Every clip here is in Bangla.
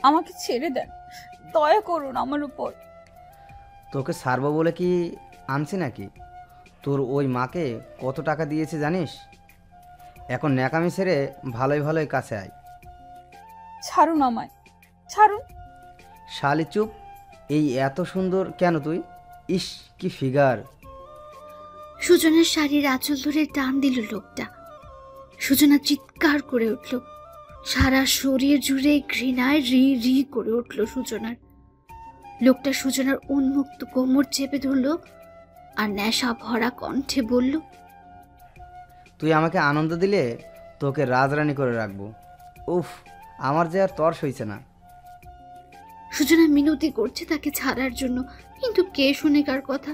আমাকে ছেড়ে দেন, দয়া করুন আমার উপর। তোকে ছাড়বো বলে কি আনছি নাকি? তোর ওই মাকে কত টাকা দিয়েছে জানিস? এখন ন্যাকামি ছেড়ে ভালোই ভালোই কাছে আয়। ছাড়ুন আমায়, ছাড়ুন। শালি চুপ। এই এত সুন্দর কেন তুই? ইস কি ফিগার! সুজনার শাড়ির আঁচল ধরে টান দিল লোকটা। সুজনা চিৎকার করে উঠল। সারা শরীর জুড়ে ঘৃণায় রি রি করে উঠল সুজনার। লোকটা সুজনার উন্মুক্ত কোমর চেপে ধরল আর নেশা ভরা কণ্ঠে বলল, তুই আমাকে আনন্দ দিলে তোকে রাজরানী করে রাখবো। উফ, আমার যে আর তর সইছে না। সুজনা মিনতি করছে তাকে ছাড়ার জন্য, কিন্তু কে শুনে কার কথা?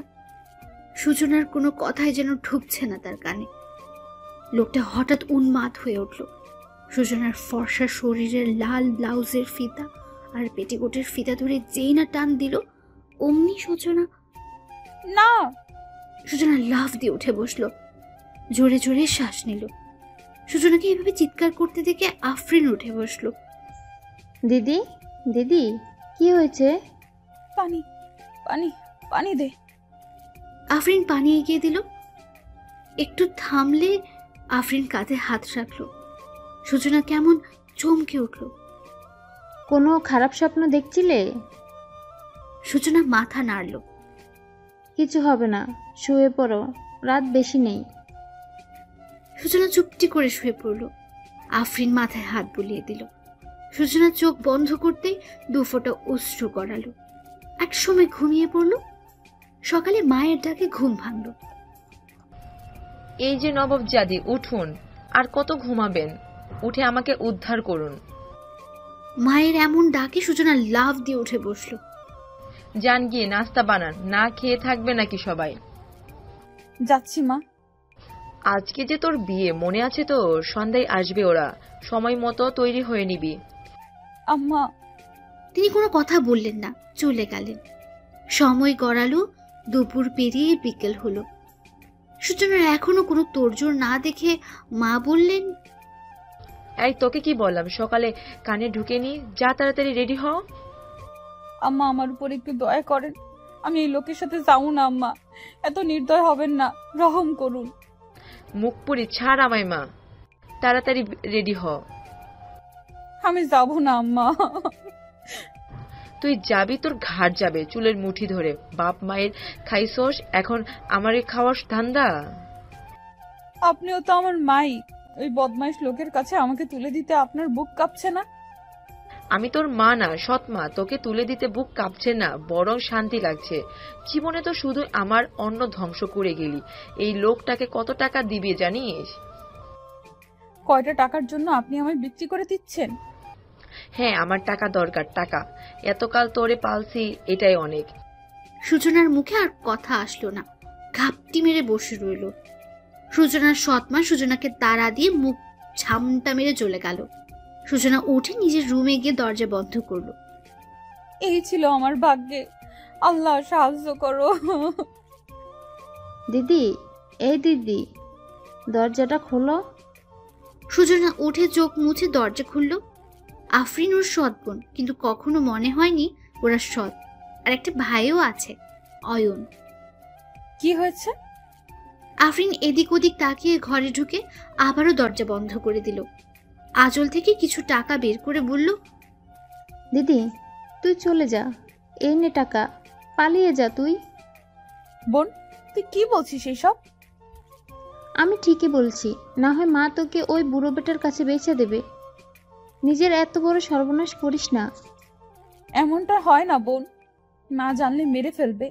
সুজনার কোনো কথাই যেন ঢুকছে না তার কানে। লোকটা হঠাৎ উন্মাদ হয়ে উঠল। সুজনার ফর্সা শরীরের লাল ব্লাউজের ফিতা আর পেটিকোটের ফিতা ধরে যেই না টান দিল, অমনি সুজনা লাফ দিয়ে উঠে বসলো। জোরে জোরে শ্বাস নিল। সুজনাকে এভাবে চিৎকার করতে দেখে আফরিন উঠে বসলো। দিদি, দিদি, কি হয়েছে? পানি, পানি, পানি দে। আফরিন পানি এগিয়ে দিল। একটু থামলে আফরিন কাঁধে হাত রাখলো। সুজনা কেমন চমকে উঠল। কোনো খারাপ স্বপ্ন দেখছিলে? সুজনা মাথা নাড়ল। কিছু হবে না, শুয়ে পড়ো, রাত বেশি নেই। সুজনা চুপটি করে শুয়ে পড়ল। আফরিন মাথায় হাত বুলিয়ে দিল। সুজনা চোখ বন্ধ করতেই দুফোঁটা অশ্রু গড়ালো। এক সময় ঘুমিয়ে পড়ল। সকালে মায়ের ডাকে ঘুম ভাঙল। এই যে নবাবজাদি, উঠুন, আর কত ঘুমাবেন? উঠে আমাকে উদ্ধার করুন। মায়ের এমন ডাকে সুজনা লাফ দিয়ে উঠে বসল। যান গিয়ে নাস্তা বানান, না খেয়ে থাকবে নাকি সবাই? যাচ্ছি মা। আজকে যে তোর বিয়ে, মনে আছে তো? সন্ধ্যায় আসবে ওরা, সময় মতো তৈরি হয়ে নিবি। আম্মা। তিনি কোনো কথা বললেন না, চলে গেলেন। সময় গড়ালো, দুপুর পেরিয়ে বিকেল হলো। সুজনার এখনো কোনো তোড়জোড় না দেখে মা বললেন, এই তোকে কি বললাম সকালে কানে ঢুকে নি, যা তাড়াতাড়ি রেডি হ। আম্মা আমার উপর একটু দয়া করেন, আমি এই লোকের সাথে যাবো না আম্মা। এত নির্দয় হবেন না, রহম করুন। মুখ পুরি ছাড় আমায় মা, তাড়াতাড়ি রেডি হ। আমি যাবো না আম্মা। তুই যাবি, তোর ঘাট যাবে চুলের মুঠি ধরে। বাপ মায়ের খাইছস, এখন আমারে খাওয়াস ধান্দা? আপনিও তো আমার মাই, ওই বদমাইশ লোকের কাছে আমাকে তুলে দিতে আপনার বুক কাঁপছে না? আমি তোর মা না, সৎ মা, তোকে তুলে দিতে বুক কাঁপছে না, বরং শান্তি লাগছে। জীবনে তো শুধু আমার অন্ন ধ্বংস করে গেলি। এই লোকটাকে কত টাকা দিবি জানিস? কয়টা টাকার জন্য আপনি আমায় বিক্রি করে দিচ্ছেন? হ্যাঁ, আমার টাকা দরকার, টাকা। এতকাল তোরে পালছি, এটাই অনেক। সুজনার মুখে আর কথা আসলো না, ঘাপটি মেরে বসে রইল। সুজনার সৎমা সুজনাকে তাড়া দিয়ে মুখ ঝামটা মেরে চলে গেল। সুজনা উঠে নিজের রুমে গিয়ে দরজা বন্ধ করলো। এই ছিল আমার ভাগ্যে, আল্লাহ সাহায্য করো। দিদি, এই দিদি, দরজাটা খোলো। সুজনা উঠে চোখ মুছে দরজা খুলল। আফরিন ওর সৎ বোন, কিন্তু কখনো মনে হয়নি ওরা সৎ। আর একটা ভাইও আছে, অয়ন। কি হয়েছে? আফরিন এদিক ওদিক তাকিয়ে ঘরে ঢুকে আবারও দরজা বন্ধ করে দিল। আঁচল থেকে কিছু টাকা বের করে বলল, দিদি, তুই চলে যা, এই নে টাকা, পালিয়ে যা তুই। বোন, তুই কি বলছিস এইসব? আমি ঠিকই বলছি, না হয় মা তোকে ওই বুড়ো বেটার কাছে বেচে দেবে। নিজের এত বড় সর্বনাশ করিস না। এমনটা হয় না বোন, না জানলে মেরে ফেলবে।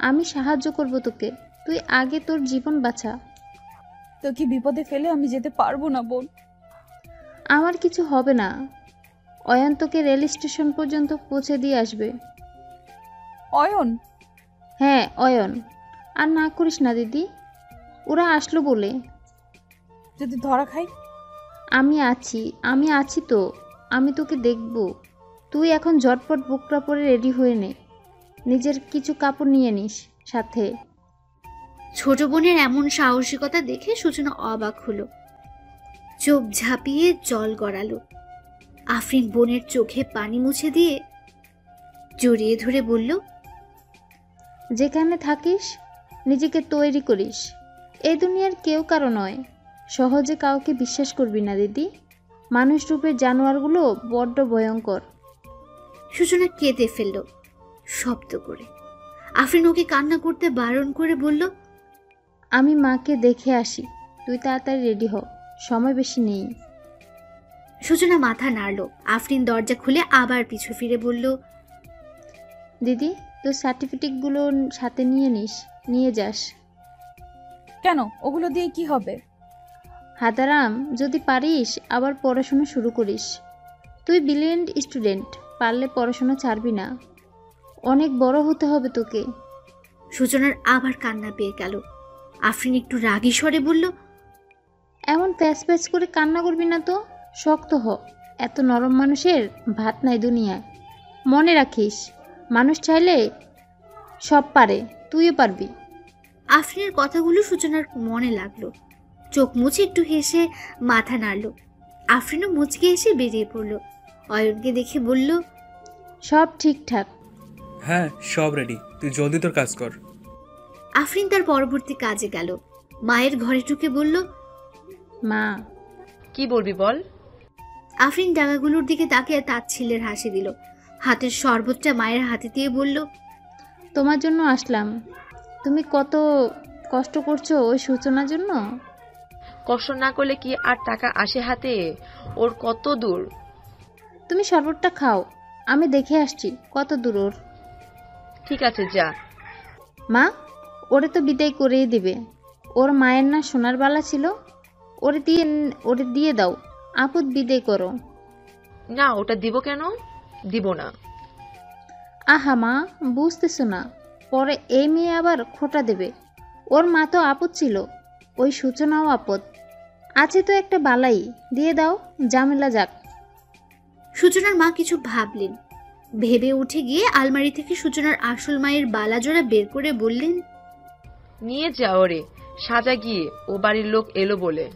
আমি সাহায্য করব তোকে, তুই আগে তোর জীবন বাঁচা। তোকে বিপদে ফেলে আমি যেতে পারবো না বোন। আমার কিছু হবে না, অয়ন তোকে রেল স্টেশন পর্যন্ত পৌঁছে দিয়ে আসবে। অয়ন? হ্যাঁ, অয়ন। আর না করিস না দিদি, ওরা আসলো বলে। যদি ধরা খাই? আমি আছি তো, আমি তোকে দেখব। তুই এখন ঝটপট বুকরা পরে রেডি হয়ে নে, নিজের কিছু কাপড় নিয়ে নিস সাথে। ছোট বোনের এমন সাহসিকতা দেখে সুজনা অবাক হলো, চোখ ঝাঁপিয়ে জল গড়ালো। আফরিন বোনের চোখে পানি মুছে দিয়ে জড়িয়ে ধরে বলল, যেখানে থাকিস নিজেকে তৈরি করিস। এই দুনিয়ার কেউ কারো নয়। সহজে কাউকে বিশ্বাস করবি না দিদি। মানুষ রূপের জানোয়ারগুলো বড্ড ভয়ঙ্কর। সূচনা কেঁদে ফেলল শব্দ করে। আফরিন ওকে কান্না করতে বারণ করে বলল, আমি মাকে দেখে আসি, তুই তাড়াতাড়ি রেডি হ, সময় বেশি নেই। সূচনা মাথা নাড়ল। আফরিন দরজা খুলে আবার পিছু ফিরে বলল, দিদি তোর সার্টিফিকেটগুলো সাথে নিয়ে যাস। কেন, ওগুলো দিয়ে কি হবে? হাদারাম, যদি পারিস আবার পড়াশোনা শুরু করিস। তুই ব্রিলিয়েন্ট স্টুডেন্ট, পারলে পড়াশোনা ছাড়বি না। অনেক বড় হতে হবে তোকে। সূচনার আবার কান্না পেয়ে গেল। আফরিন একটু রাগী স্বরে বলল, এমন প্যাচ প্যাচ করে কান্না করবি না তো, শক্ত হ। এত নরম মানুষের ভাত নাই দুনিয়ায়। মনে রাখিস, মানুষ চাইলে সব পারে, তুইও পারবি। আফরিনের কথাগুলো সূচনার মনে লাগলো। চোখ মুছে একটু হেসে মাথা নাড়ল। আফরিনও মুচকে এসে বেরিয়ে পড়ল। অয়নকে দেখে বলল, সব ঠিকঠাক। হ্যাঁ, সব রেডি, তুই জলদি তোর কাজ কর। আফরিন তার পরবর্তী কাজে গেল। মায়ের ঘরে ঢুকে বলল, মা। কি বলবি বল। আফরিন ডাঙাগুলোর দিকে তাকিয়ে তাচ্ছিল্যের হাসি দিল। হাতের শরবতটা মায়ের হাতে দিয়ে বলল, তোমার জন্য আসলাম। তুমি কত কষ্ট করছো ওই সূচনার জন্য। কষ্ট না করলে কি আর টাকা আসে হাতে? ওর কত দূর। তুমি শরবতটা খাও, আমি দেখে আসছি কত দূর ওর। ঠিক আছে, যা। মা, ওরে তো বিদায় করেই দিবে। ওর মায়ের না সোনার বালা ছিল, ওরে দিয়ে দাও। আপদ বিদায় করো। না, ওটা দিব কেন? দিব না। আহা মা, বুঝতেছো না, পরে এই মেয়ে আবার খোটা দেবে। ওর মা তো আপদ ছিল, ওই সূচনাও আপদ আছে তো একটা বালাই, দিয়ে দাও, ঝামেলা যাক। সূচনার মা কিছু ভাবলেন। ভেবে উঠে গিয়ে আলমারি থেকে সূচনার আসল মায়ের বালা জোড়া বের করে বললেন, নিয়ে যা ওরে, সাজা গিয়ে, ও বাড়ির লোক এলো বলে।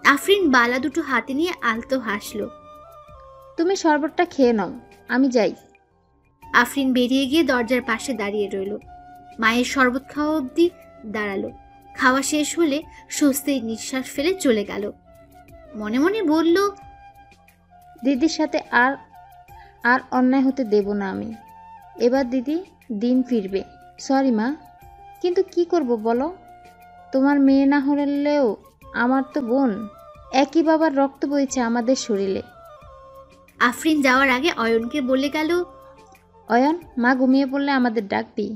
আফরিন বালা দুটো হাতে নিয়ে আলতো হাসল। তুমি শরবতটা খেয়ে নাও, আমি যাই। আফরিন বেরিয়ে গিয়ে দরজার পাশে দাঁড়িয়ে রইল। মায়ের শরবত খাওয়া অবধি দাঁড়ালো। খাওয়া শেষ হলে স্বস্তির নিঃশ্বাস ফেলে চলে গেল। মনে মনে বলল, দিদির সাথে আর অন্যায় হতে দেব না আমি। এবার দিদি দিন ফিরবে। সরি মা, কিন্তু কি করব বলো? তোমার মেয়ে না হলেও আমার তো বোন। একই বাবার রক্ত বইছে আমাদের শরীরে। আফরিন যাওয়ার আগে অয়নকে বলে গেল, অয়ন, মা ঘুমিয়ে পড়লে আমাদের ডাকবি।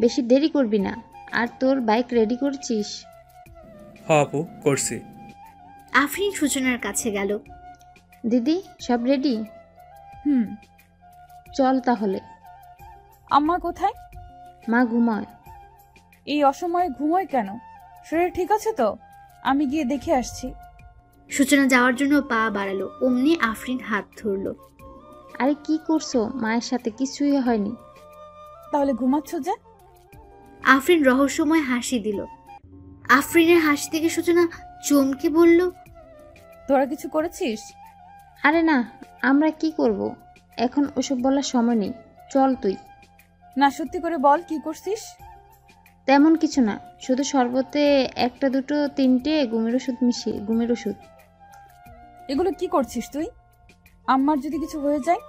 বেশি দেরি করবি না। আর তোর বাইক রেডি করছিস? হ আপু, করছি। আফরিন সূচনার কাছে গেল। দিদি সব রেডি? হুম। চল তাহলে। আম্মা কোথায়? মা ঘুমায়। এই অসময়ে ঘুমোয় কেন? শরীর ঠিক আছে তো? আমি গিয়ে দেখে আসছি। সূচনা যাওয়ার জন্য পা বাড়ালো, অমনি আফরিন হাত ধরল। আরে কি করছো? মায়ের সাথে কিছুই হয়নি। তাহলে ঘুমাচ্ছ যে? আফরিন রহস্যময় হাসি দিল। আফরিনের হাসি থেকে সূচনা চমকে বলল, তোরা কিছু করেছিস? আরে না, আমরা কি করব, এখন ওসব বলার সময় নেই। চল তুই। না, সত্যি করে বল, কি করছিস? তেমন কিছু না, শুধু শরবতে একটা দুটো তিনটে ঘুমের ওষুধ মিশিয়ে। ঘুমের ওষুধ। এগুলো কি করছিস তুই? আম্মার যদি কিছু হয়ে যায়?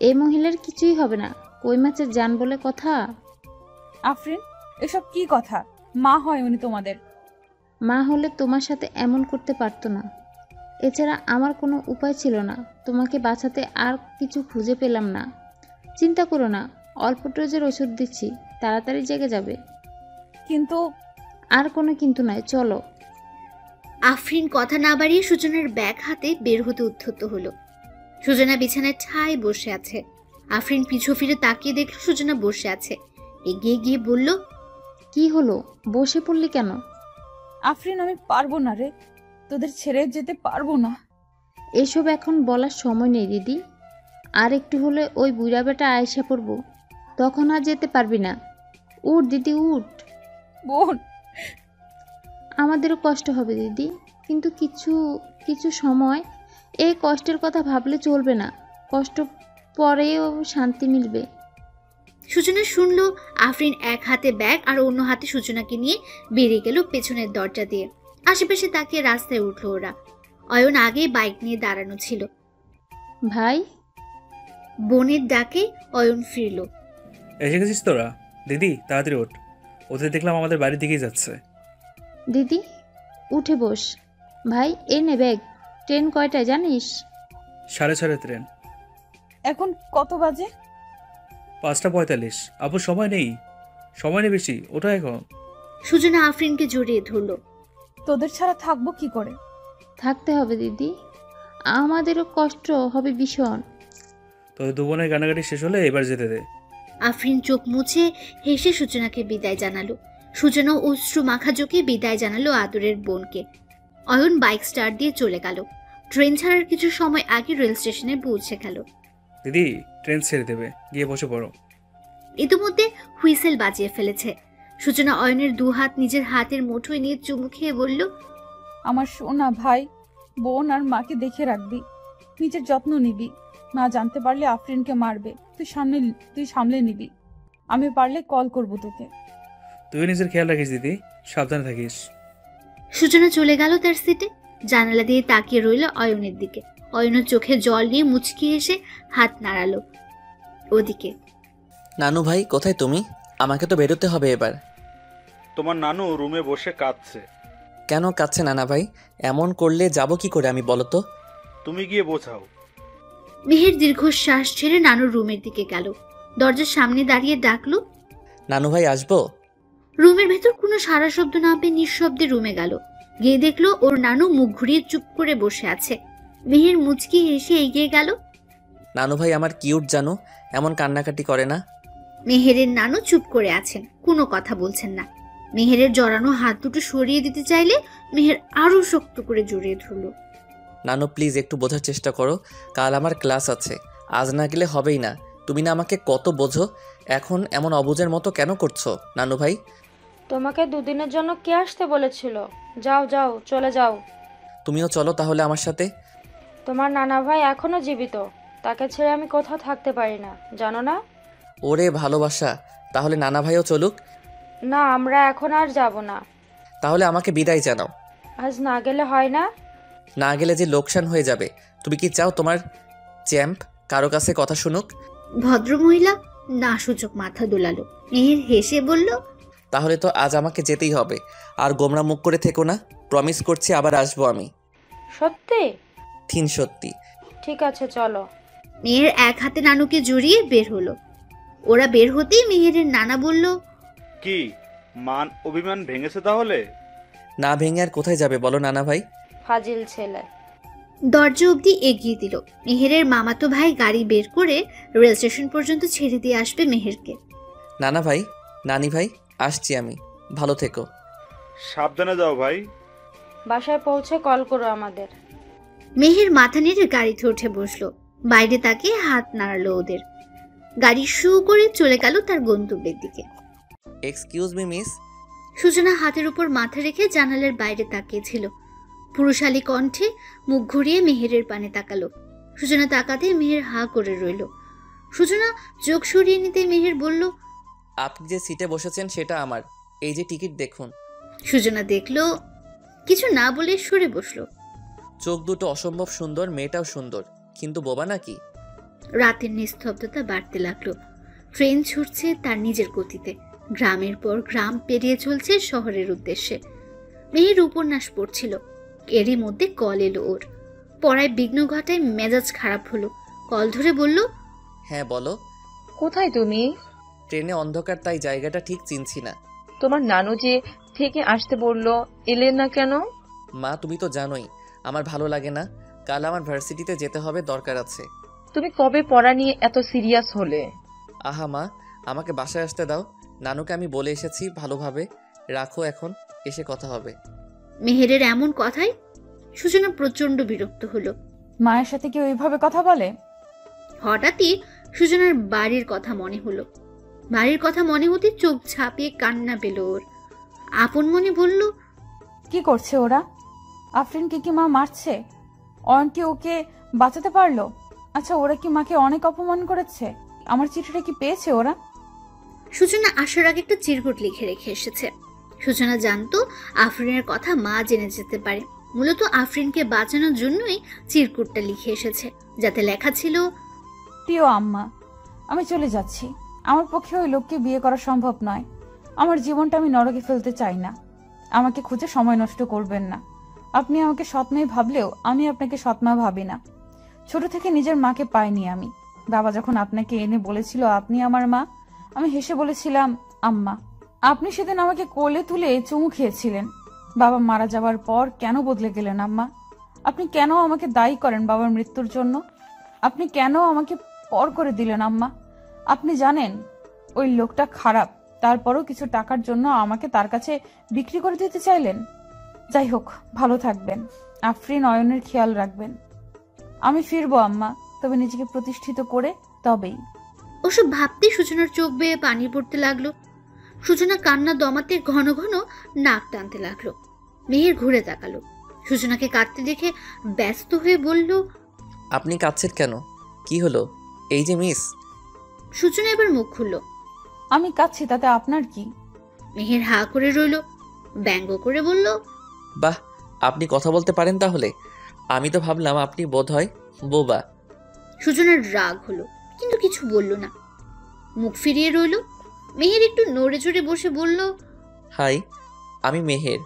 এই মহিলার কিছুই হবে না, কই মাছের জান বলে কথা। আফরিন, এসব কি কথা? মা হয় উনি তোমাদের। মা হলে তোমার সাথে এমন করতে পারতো না। এছাড়া আমার কোনো উপায় ছিল না। তোমাকে বাঁচাতে আর কিছু খুঁজে পেলাম না। চিন্তা করো না, অল্প ডোজের ওষুধ দিচ্ছি, তাড়াতাড়ি জেগে যাবে। কিন্তু আর কোনো কিন্তু নয়, চলো। আফরিন কথা না বাড়িয়ে সূচনার ব্যাগ হাতে বের হতে উদ্ধত হলো। সূচনা বিছানায় ঠায় বসে আছে। আফরিন পিছু ফিরে তাকিয়ে দেখল সূচনা বসে আছে। এগিয়ে গিয়ে বলল, কি হলো, বসে পড়লি কেন? আফরিন, আমি পারবো না রে, তোদের ছেড়ে যেতে পারবো না। এসব এখন বলার সময় নেই দিদি। আর একটু হলে ওই বুড়া বেটা আয়সা পড়বো, তখন আর যেতে পারবি না। উঠ দিদি, উঠ। বোন, আমাদেরও কষ্ট হবে দিদি, কিন্তু কিছু সময় এই কষ্টের কথা ভাবলে চলবে না, কষ্ট পরেও শান্তি মিলবে। সূচনা শুনল আফরিন এক হাতে ব্যাগ আর অন্য হাতে সূচনাকে নিয়ে বেরিয়ে গেল পেছনের দরজা দিয়ে। আশেপাশে তাকিয়ে রাস্তায় উঠল ওরা। অয়ন আগেই বাইক নিয়ে দাঁড়ানো ছিল। ভাই, বোনের ডাকে অয়ন ফিরল। এসে গেছিস তোরা? দিদি তাড়াতাড়ি ওঠ, ওদের দেখলাম আমাদের বাড়ির দিকেই যাচ্ছে। দিদি উঠে বস। ভাই এই নে ব্যাগ। ট্রেন কয়টায় জানিস? 6:30 ট্রেন। এখন কত বাজে? 5:45। আপু সময় নেই, সময় নেই বেশি, ওটা এখন। সূচনা আফরিনকে জড়িয়ে ধরল। তোদের ছাড়া থাকবো কি করে? থাকতে হবে দিদি, আমাদেরও কষ্ট হবে ভীষণ। তোদের দু বোনের কান্নাকাটি শেষ হলে এবার যেতে দে। আফরিন চোখ মুছে হেসে সূচনাকে বিদায় জানালো। সূচনা অশ্রু মাখা চোখে বিদায় জানালো আদরের বোনকে। অয়ন বাইক স্টার্ট দিয়ে চলে গেল। ট্রেন ছাড়ার কিছু সময় আগে রেল স্টেশনে পৌঁছে গেল। দিদি ট্রেন ছেড়ে দেবে, গিয়ে বসে পড়ো। ইতিমধ্যে হুইসেল বাজিয়ে ফেলেছে। সূচনা অয়নের দু হাত নিজের হাতের মুঠোয় নিয়ে চুমু খেয়ে বলল, আমার সোনা ভাই, বোন আর মাকে দেখে রাখবি, নিজের যত্ন নিবি। মা জানতে পারলে আফরিনকে মারবে, তুই সামলে নিবি। আমি পারলে কল করব তোকে। তুই নিজের খেয়াল রাখিস দিদি, সাবধানে থাকিস। সূচনা চলে গেল তার সিটে। জানালা দিয়ে তাকিয়ে রইল অয়নের দিকে। অয়নের চোখে জল নিয়ে মুচকি এসে হাত নাড়ালো ওদিকে। নানু ভাই কোথায় তুমি? আমাকে তো বেরোতে হবে এবার। তোমার নানু রুমে বসে কাঁদছে। কেন কাঁদছে নানা ভাই? এমন করলে যাব কি করে আমি, বলো তো? তুমি গিয়ে বোঝাও। মেহের দীর্ঘশ্বাস ছেড়ে নানুর রুমের দিকে গেল। দরজার সামনে দাঁড়িয়ে ডাকলো, নানু ভাই আসবো? রুমের ভেতর কোনো সারা শব্দ না পেয়ে নিঃশব্দে রুমে গেল। গিয়ে দেখলো ওর নানু মুখ ঘুরিয়ে চুপ করে বসে আছে। মেহের মুচকি হেসে এগিয়ে গেল। নানু ভাই আমার কিউট জানো, এমন কান্নাকাটি করে না। মেহেরের নানু চুপ করে আছেন, কোনো কথা বলছেন না। মেহেরের জড়ানো হাত দুটো সরিয়ে দিতে চাইলে মেহের আরো শক্ত করে জড়িয়ে ধরল। নানু প্লিজ একটু বোঝার চেষ্টা করো, কাল আমার ক্লাস আছে, আজ না গেলে হবেই না। তুমি না আমাকে কত বোঝো, এখন এমন অবুঝের মতো কেন করছো নানু ভাই? তোমাকে দুদিনের জন্য কে আসতে বলেছিল? যাও যাও চলে যাও। তুমিও চলো তাহলে আমার সাথে। তোমার নানা ভাই এখনো জীবিত, তাকে ছেড়ে আমি কোথাও থাকতে পারি না, জানো না? ওরে ভালোবাসা, তাহলে নানা ভাইও চলুক। না, আমরা এখন আর যাব না। তাহলে আমাকে বিদায় জানাও। আজ না গেলে হয় না? না গেলে যে লোকসান হয়ে যাবে। তুমি কি চাও তোমার চ্যাম্প কারো কাছে কথা শুনুক? ভদ্রমহিলা না সূচক মাথা দোলালো। মেহের হেসে বলল, তাহলে তো আজ আমাকে যেতেই হবে। আর গোমরা মুখ করে থেকো না, প্রমিস করছি আবার আসবো আমি। সত্যি? সত্যি। ঠিক আছে চলো। মেহের এক হাতে নানুকে জড়িয়ে বের হলো। ওরা বের হতেই মেহেরের নানা বলল, কি মান অভিমান ভেঙেছে তাহলে? না ভেঙে আর কোথায় যাবে বলো নানা ভাই? ফাজিল ছেলে। দরজা অবধি এগিয়ে দিল। মেহেরের মামাতো ভাই গাড়ি বের করে রেল স্টেশন পর্যন্ত ছেড়ে দিয়ে আসবে মেহেরকে। নানা ভাই, নানি ভাই, আসছি আমি, ভালো থেকো। সাবধানে যাও ভাই। বাসায় পৌঁছে কল করো আমাদের। মেহের মাথা নেড়ে গাড়িতে উঠে বসলো। বাইরে তাকিয়ে হাত নাড়ালো ওদের। গাড়ি শু করে চলে গেল তার গন্তব্যের দিকে। Excuse me miss. সূচনা হাতের উপর মাথা রেখে জানালার বাইরে তাকিয়েছিল। পুরুষালী কণ্ঠে মুখ ঘুরিয়ে মেহেরের পানে তাকালো। সূচনা তাকাতে মেহের হা করে রইল। সূচনা চোখ সরিয়ে নিতে মেহের বলল, আপনি যে সিটে বসেছেন সেটা আমার, এই যে টিকিট দেখুন। সূচনা দেখলো, কিছু না বলে সরে বসলো। চোখ দুটো অসম্ভব সুন্দর, মেয়েটাও সুন্দর, কিন্তু বোবা নাকি? রাতের নিস্তব্ধতা বাড়তে লাগলো। ট্রেন ছুটছে তার নিজের গতিতে। গ্রামের পর গ্রাম পেরিয়ে চলছে শহরের উদ্দেশ্যে। মেহের উপন্যাস পড়ছিল। এরই মধ্যে কল এলো ওর। পড়ায় বিঘ্ন ঘটায় মেজাজ খারাপ হলো। কল ধরে বলল, হ্যাঁ বলো। কোথায় তুমি? ট্রেনে অন্ধকার, তাই জায়গাটা ঠিক চিনছি না। তোমার নানু যে থেকে আসতে বললো, এলে না কেন? মা তুমি তো জানোই আমার ভালো লাগে না, কাল আমার ভার্সিটিতে যেতে হবে, দরকার আছে। তুমি কবে পড়া নিয়ে এত সিরিয়াস হলে? আহা মা, আমাকে বাসায় আসতে দাও, নানুকে আমি বলে এসেছি ভালোভাবে। রাখো, এখন এসে কথা হবে। মেহেরের এমন কথায় সূচনা প্রচন্ড বিরক্ত হলো। মায়ের সাথে কি ওইভাবে কথা বলে? হঠাৎই সূচনার বাড়ির কথা মনে হলো। বাড়ির কথা মনে হতে চোখ ঝাঁপিয়ে কান্না পেল ওর। আপন মনে বলল, কি করছে ওরা? আফরিনকে কি মা মারছে? অয়ন কি ওকে বাঁচাতে পারলো? আচ্ছা, ওরা কি মাকে অনেক অপমান করেছে? আমার চিঠিটা কি পেয়েছে ওরা? সূচনা আসার আগে একটা চিরকুট লিখে রেখে এসেছে। সূচনা জানতো আফরিনের কথা মা জেনে যেতে পারে। মূলত আফরিনকে বাঁচানোর জন্যই চিরকুটটা লিখে এসেছে, যাতে লেখা ছিল, প্রিয় আম্মা, আমি চলে যাচ্ছি। আমার পক্ষে ওই লোককে বিয়ে করা সম্ভব নয়। আমার জীবনটা আমি নরকে ফেলতে চাই না। আমাকে খুঁজে সময় নষ্ট করবেন না। আপনি আমাকে সৎমেয়ে ভাবলেও আমি আপনাকে সৎমা ভাবি না। ছোট থেকে নিজের মাকে পাইনি আমি। বাবা যখন আপনাকে এনে বলেছিল আপনি আমার মা, আমি হেসে বলেছিলাম আম্মা। আপনি সেদিন আমাকে কোলে তুলে চুমু খেয়েছিলেন। বাবা মারা যাওয়ার পর কেন বদলে গেলেন আম্মা? আপনি কেন আমাকে দায়ী করেন বাবার মৃত্যুর জন্য? আপনি কেন আমাকে পর করে দিলেন আম্মা? আপনি জানেন ওই লোকটা খারাপ, তারপরও কিছু টাকার জন্য আমাকে তার কাছে বিক্রি করে দিতে চাইলেন। যাই হোক, ভালো থাকবেন। আফরিন অয়নের খেয়াল রাখবেন। আমি ফিরবো আম্মা, তবে নিজেকে প্রতিষ্ঠিত করে তবেই। ওসব ভাবতেই সূচনার চোখ বেয়ে পানি পড়তে লাগলো। সূচনা কান্না দমাতে ঘন ঘন নাক টানতে লাগলো। মেহের ঘুরে তাকালো। সূচনাকে কাঁদতে দেখে ব্যস্ত হয়ে বলল, আপনি কাঁদছেন কেন? কি হলো? এই যে মিস। সূচনা এবার মুখ খুলল। আমি কাঁদছি, তাতে আপনার কি? মেহের হা করে রইল, ব্যঙ্গ করে বলল, বাহ, আপনি কথা বলতে পারেন তাহলে? আমি তো ভাবলাম আপনি বোধহয় বোবা। সূচনার রাগ হলো, কিন্তু কিছু বলল না, মুখ ফিরিয়ে রইল। মেহের একটু নড়ে চড়ে বসে বলল, হাই, আমি মেহের।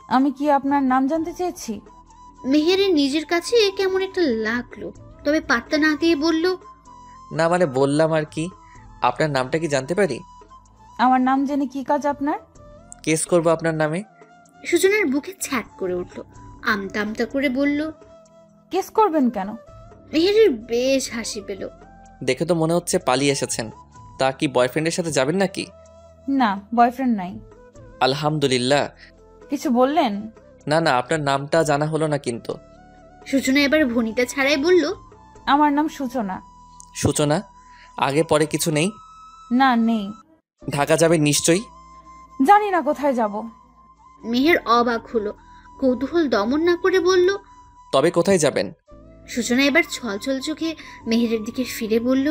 আমি কি আপনার নাম জানতে চেয়েছি? মেহেরের নিজের কাছে কেমন একটা লাগলো, তবে পাত্তা না দিয়ে বলল, না মানে বললাম আর কি। আপনার নামটা কি জানতে পারি? আমার নাম জেনে কি কাজ আপনার? কেস করবো আপনার নামে। সূচনার বুকে ছ্যাট করে উঠল, আমতা আমতা করে বলল, কেস করবেন কেন? মেহেরের বেশ হাসি পেল। দেখে তো মনে হচ্ছে পালিয়ে এসেছেন। তা কি বয়ফ্রেন্ডের সাথে যাবেন নাকি? না, বয়ফ্রেন্ড নাই। আলহামদুলিল্লাহ। কিছু বললেন? না না, আপনার নামটা জানা হলো না কিন্তু। সূচনা এবার ভনিতা ছাড়াই বলল, আমার নাম সূচনা। সূচনা? আগে পরে কিছু নেই? না, নেই। ঢাকা যাবেন নিশ্চয়ই? জানি না কোথায় যাব। মেহের অবাক হলো, কৌতূহল দমন না করে বলল, তবে কোথায় যাবেন? সূচনা এবার ছলছল চোখে মেহেরের দিকে ফিরে বলল,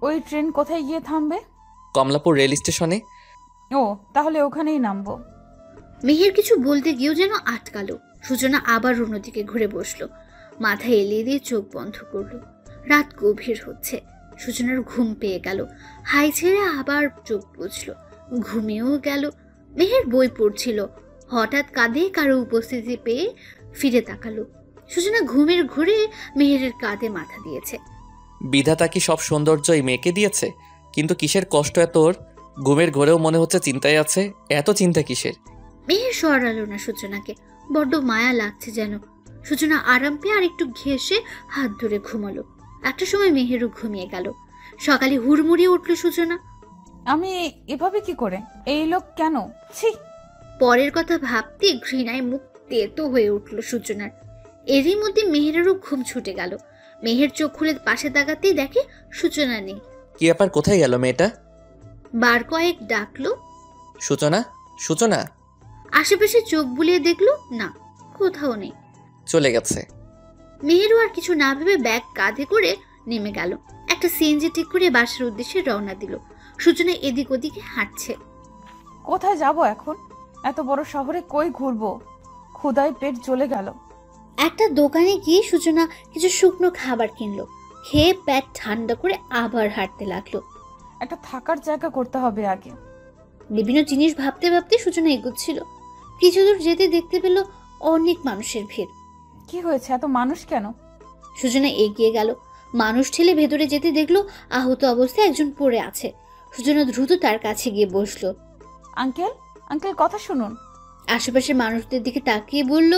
ওই ট্রেন কোথায় গিয়ে থামবে? কমলাপুর রেল স্টেশনে। ও, তাহলে ওখানেই নামবো। মেহের কিছু বলতে গিয়েও যেন আটকালো। সূচনা আবার অন্যদিকে ঘুরে বসলো, মাথা এলিয়ে দিয়ে চোখ বন্ধ করলো। রাত গভীর হচ্ছে। সূচনার ঘুম পেয়ে গেল। হাই ছেড়ে আবার চোখ বুঝলো, ঘুমিয়েও গেল। মেহের বই পড়ছিল, হঠাৎ কাঁধে কারো উপস্থিতি পেয়ে ফিরে তাকালো। সূচনা ঘুমের ঘুরে মেহেরের কাঁধে মাথা দিয়েছে। বিধাতা কি সব সৌন্দর্য এই মেয়েকে দিয়েছে? কিন্তু কিসের কষ্ট এত ওর? ঘুমের ঘরেও মনে হচ্ছে চিন্তায় আছে। এত চিন্তা কিসের? মেহের সরালো না সূচনাকে, বড্ড মায়া লাগছে যেন। সূচনা আরাম পেয়ে আর একটু ঘেঁষে হাত ধরে ঘুমালো। একটা সময় মেহেরও ঘুমিয়ে গেল। সকালে হুড়মুড়িয়ে উঠল সূচনা। আমি এভাবে কি করে? এই লোক কেন? ছি! পরের কথা ভাবতে ঘৃণায় মুখ তেতো হয়ে উঠল সূচনার। এরই মধ্যে মেহেরেরও ঘুম ছুটে গেল। মেহের চোখ খুলে পাশে তাকাতেই দেখে সূচনা নেই। কি ব্যাপার, কোথায় গেল মেয়েটা? বার কয়েক ডাকলো, সূচনা, সূচনা। আশেপাশে চোখ বুলিয়ে দেখলো, না, কোথাও নেই। চলে গেছে। মেহেরও আর কিছু না ভেবে ব্যাগ কাঁধে করে নেমে গেল। একটা সিএনজি ঠিক করে বাসার উদ্দেশ্যে রওনা দিল। সূচনা এদিক ওদিকে হাঁটছে। কোথায় যাব এখন? এত বড় শহরে কই ঘুরবো? ক্ষুধায় পেট জ্বলে গেল। একটা দোকানে গিয়ে সূচনা কিছু শুকনো খাবার কিনলো। খেয়ে পেট ঠান্ডা করে আবার হাঁটতে লাগলো। একটা থাকার জায়গা করতে হবে আগে। বিভিন্ন জিনিস ভাবতে ভাবতে সূচনা এগোচ্ছিল। কিছু দূর যেতে দেখতে পেল অনেক মানুষের ভিড়। কি হয়েছে, এত মানুষ কেন? সূচনা এগিয়ে গেল। মানুষ ঠেলে ভেতরে যেতে দেখলো আহত অবস্থায় একজন পড়ে আছে। সূচনা দ্রুত তার কাছে গিয়ে বসলো। আঙ্কেল, আঙ্কেল, কথা শুনুন। আশেপাশের মানুষদের দিকে তাকিয়ে বলল,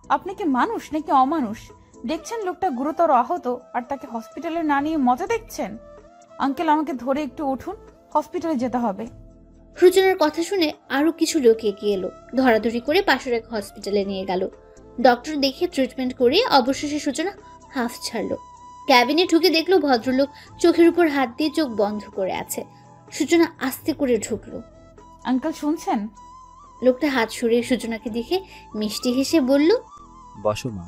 আপনি কি মানুষ নাকি অমানুষ? দেখছেন লোকটা গুরুতর আহত, আর তাকে হসপিটালে না নিয়ে মজা দেখছেন? আঙ্কেল, আমাকে ধরে একটু উঠুন, হসপিটালে যেতে হবে। সূচনার কথা শুনে আরো কিছু লোক এগিয়ে এলো। ধরাধরি করে পাশের এক হসপিটালে নিয়ে গেল। ডক্টর দেখে ট্রিটমেন্ট করে অবশেষে সূচনা হাফ ছাড়লো। ক্যাবিনে ঢুকে দেখলো ভদ্রলোক চোখের উপর হাত দিয়ে চোখ বন্ধ করে আছে। সূচনা আস্তে করে ঢুকলো। আঙ্কেল, শুনছেন? লোকটা হাত সরিয়ে সূচনাকে দেখে মিষ্টি হেসে বলল, বসো মা।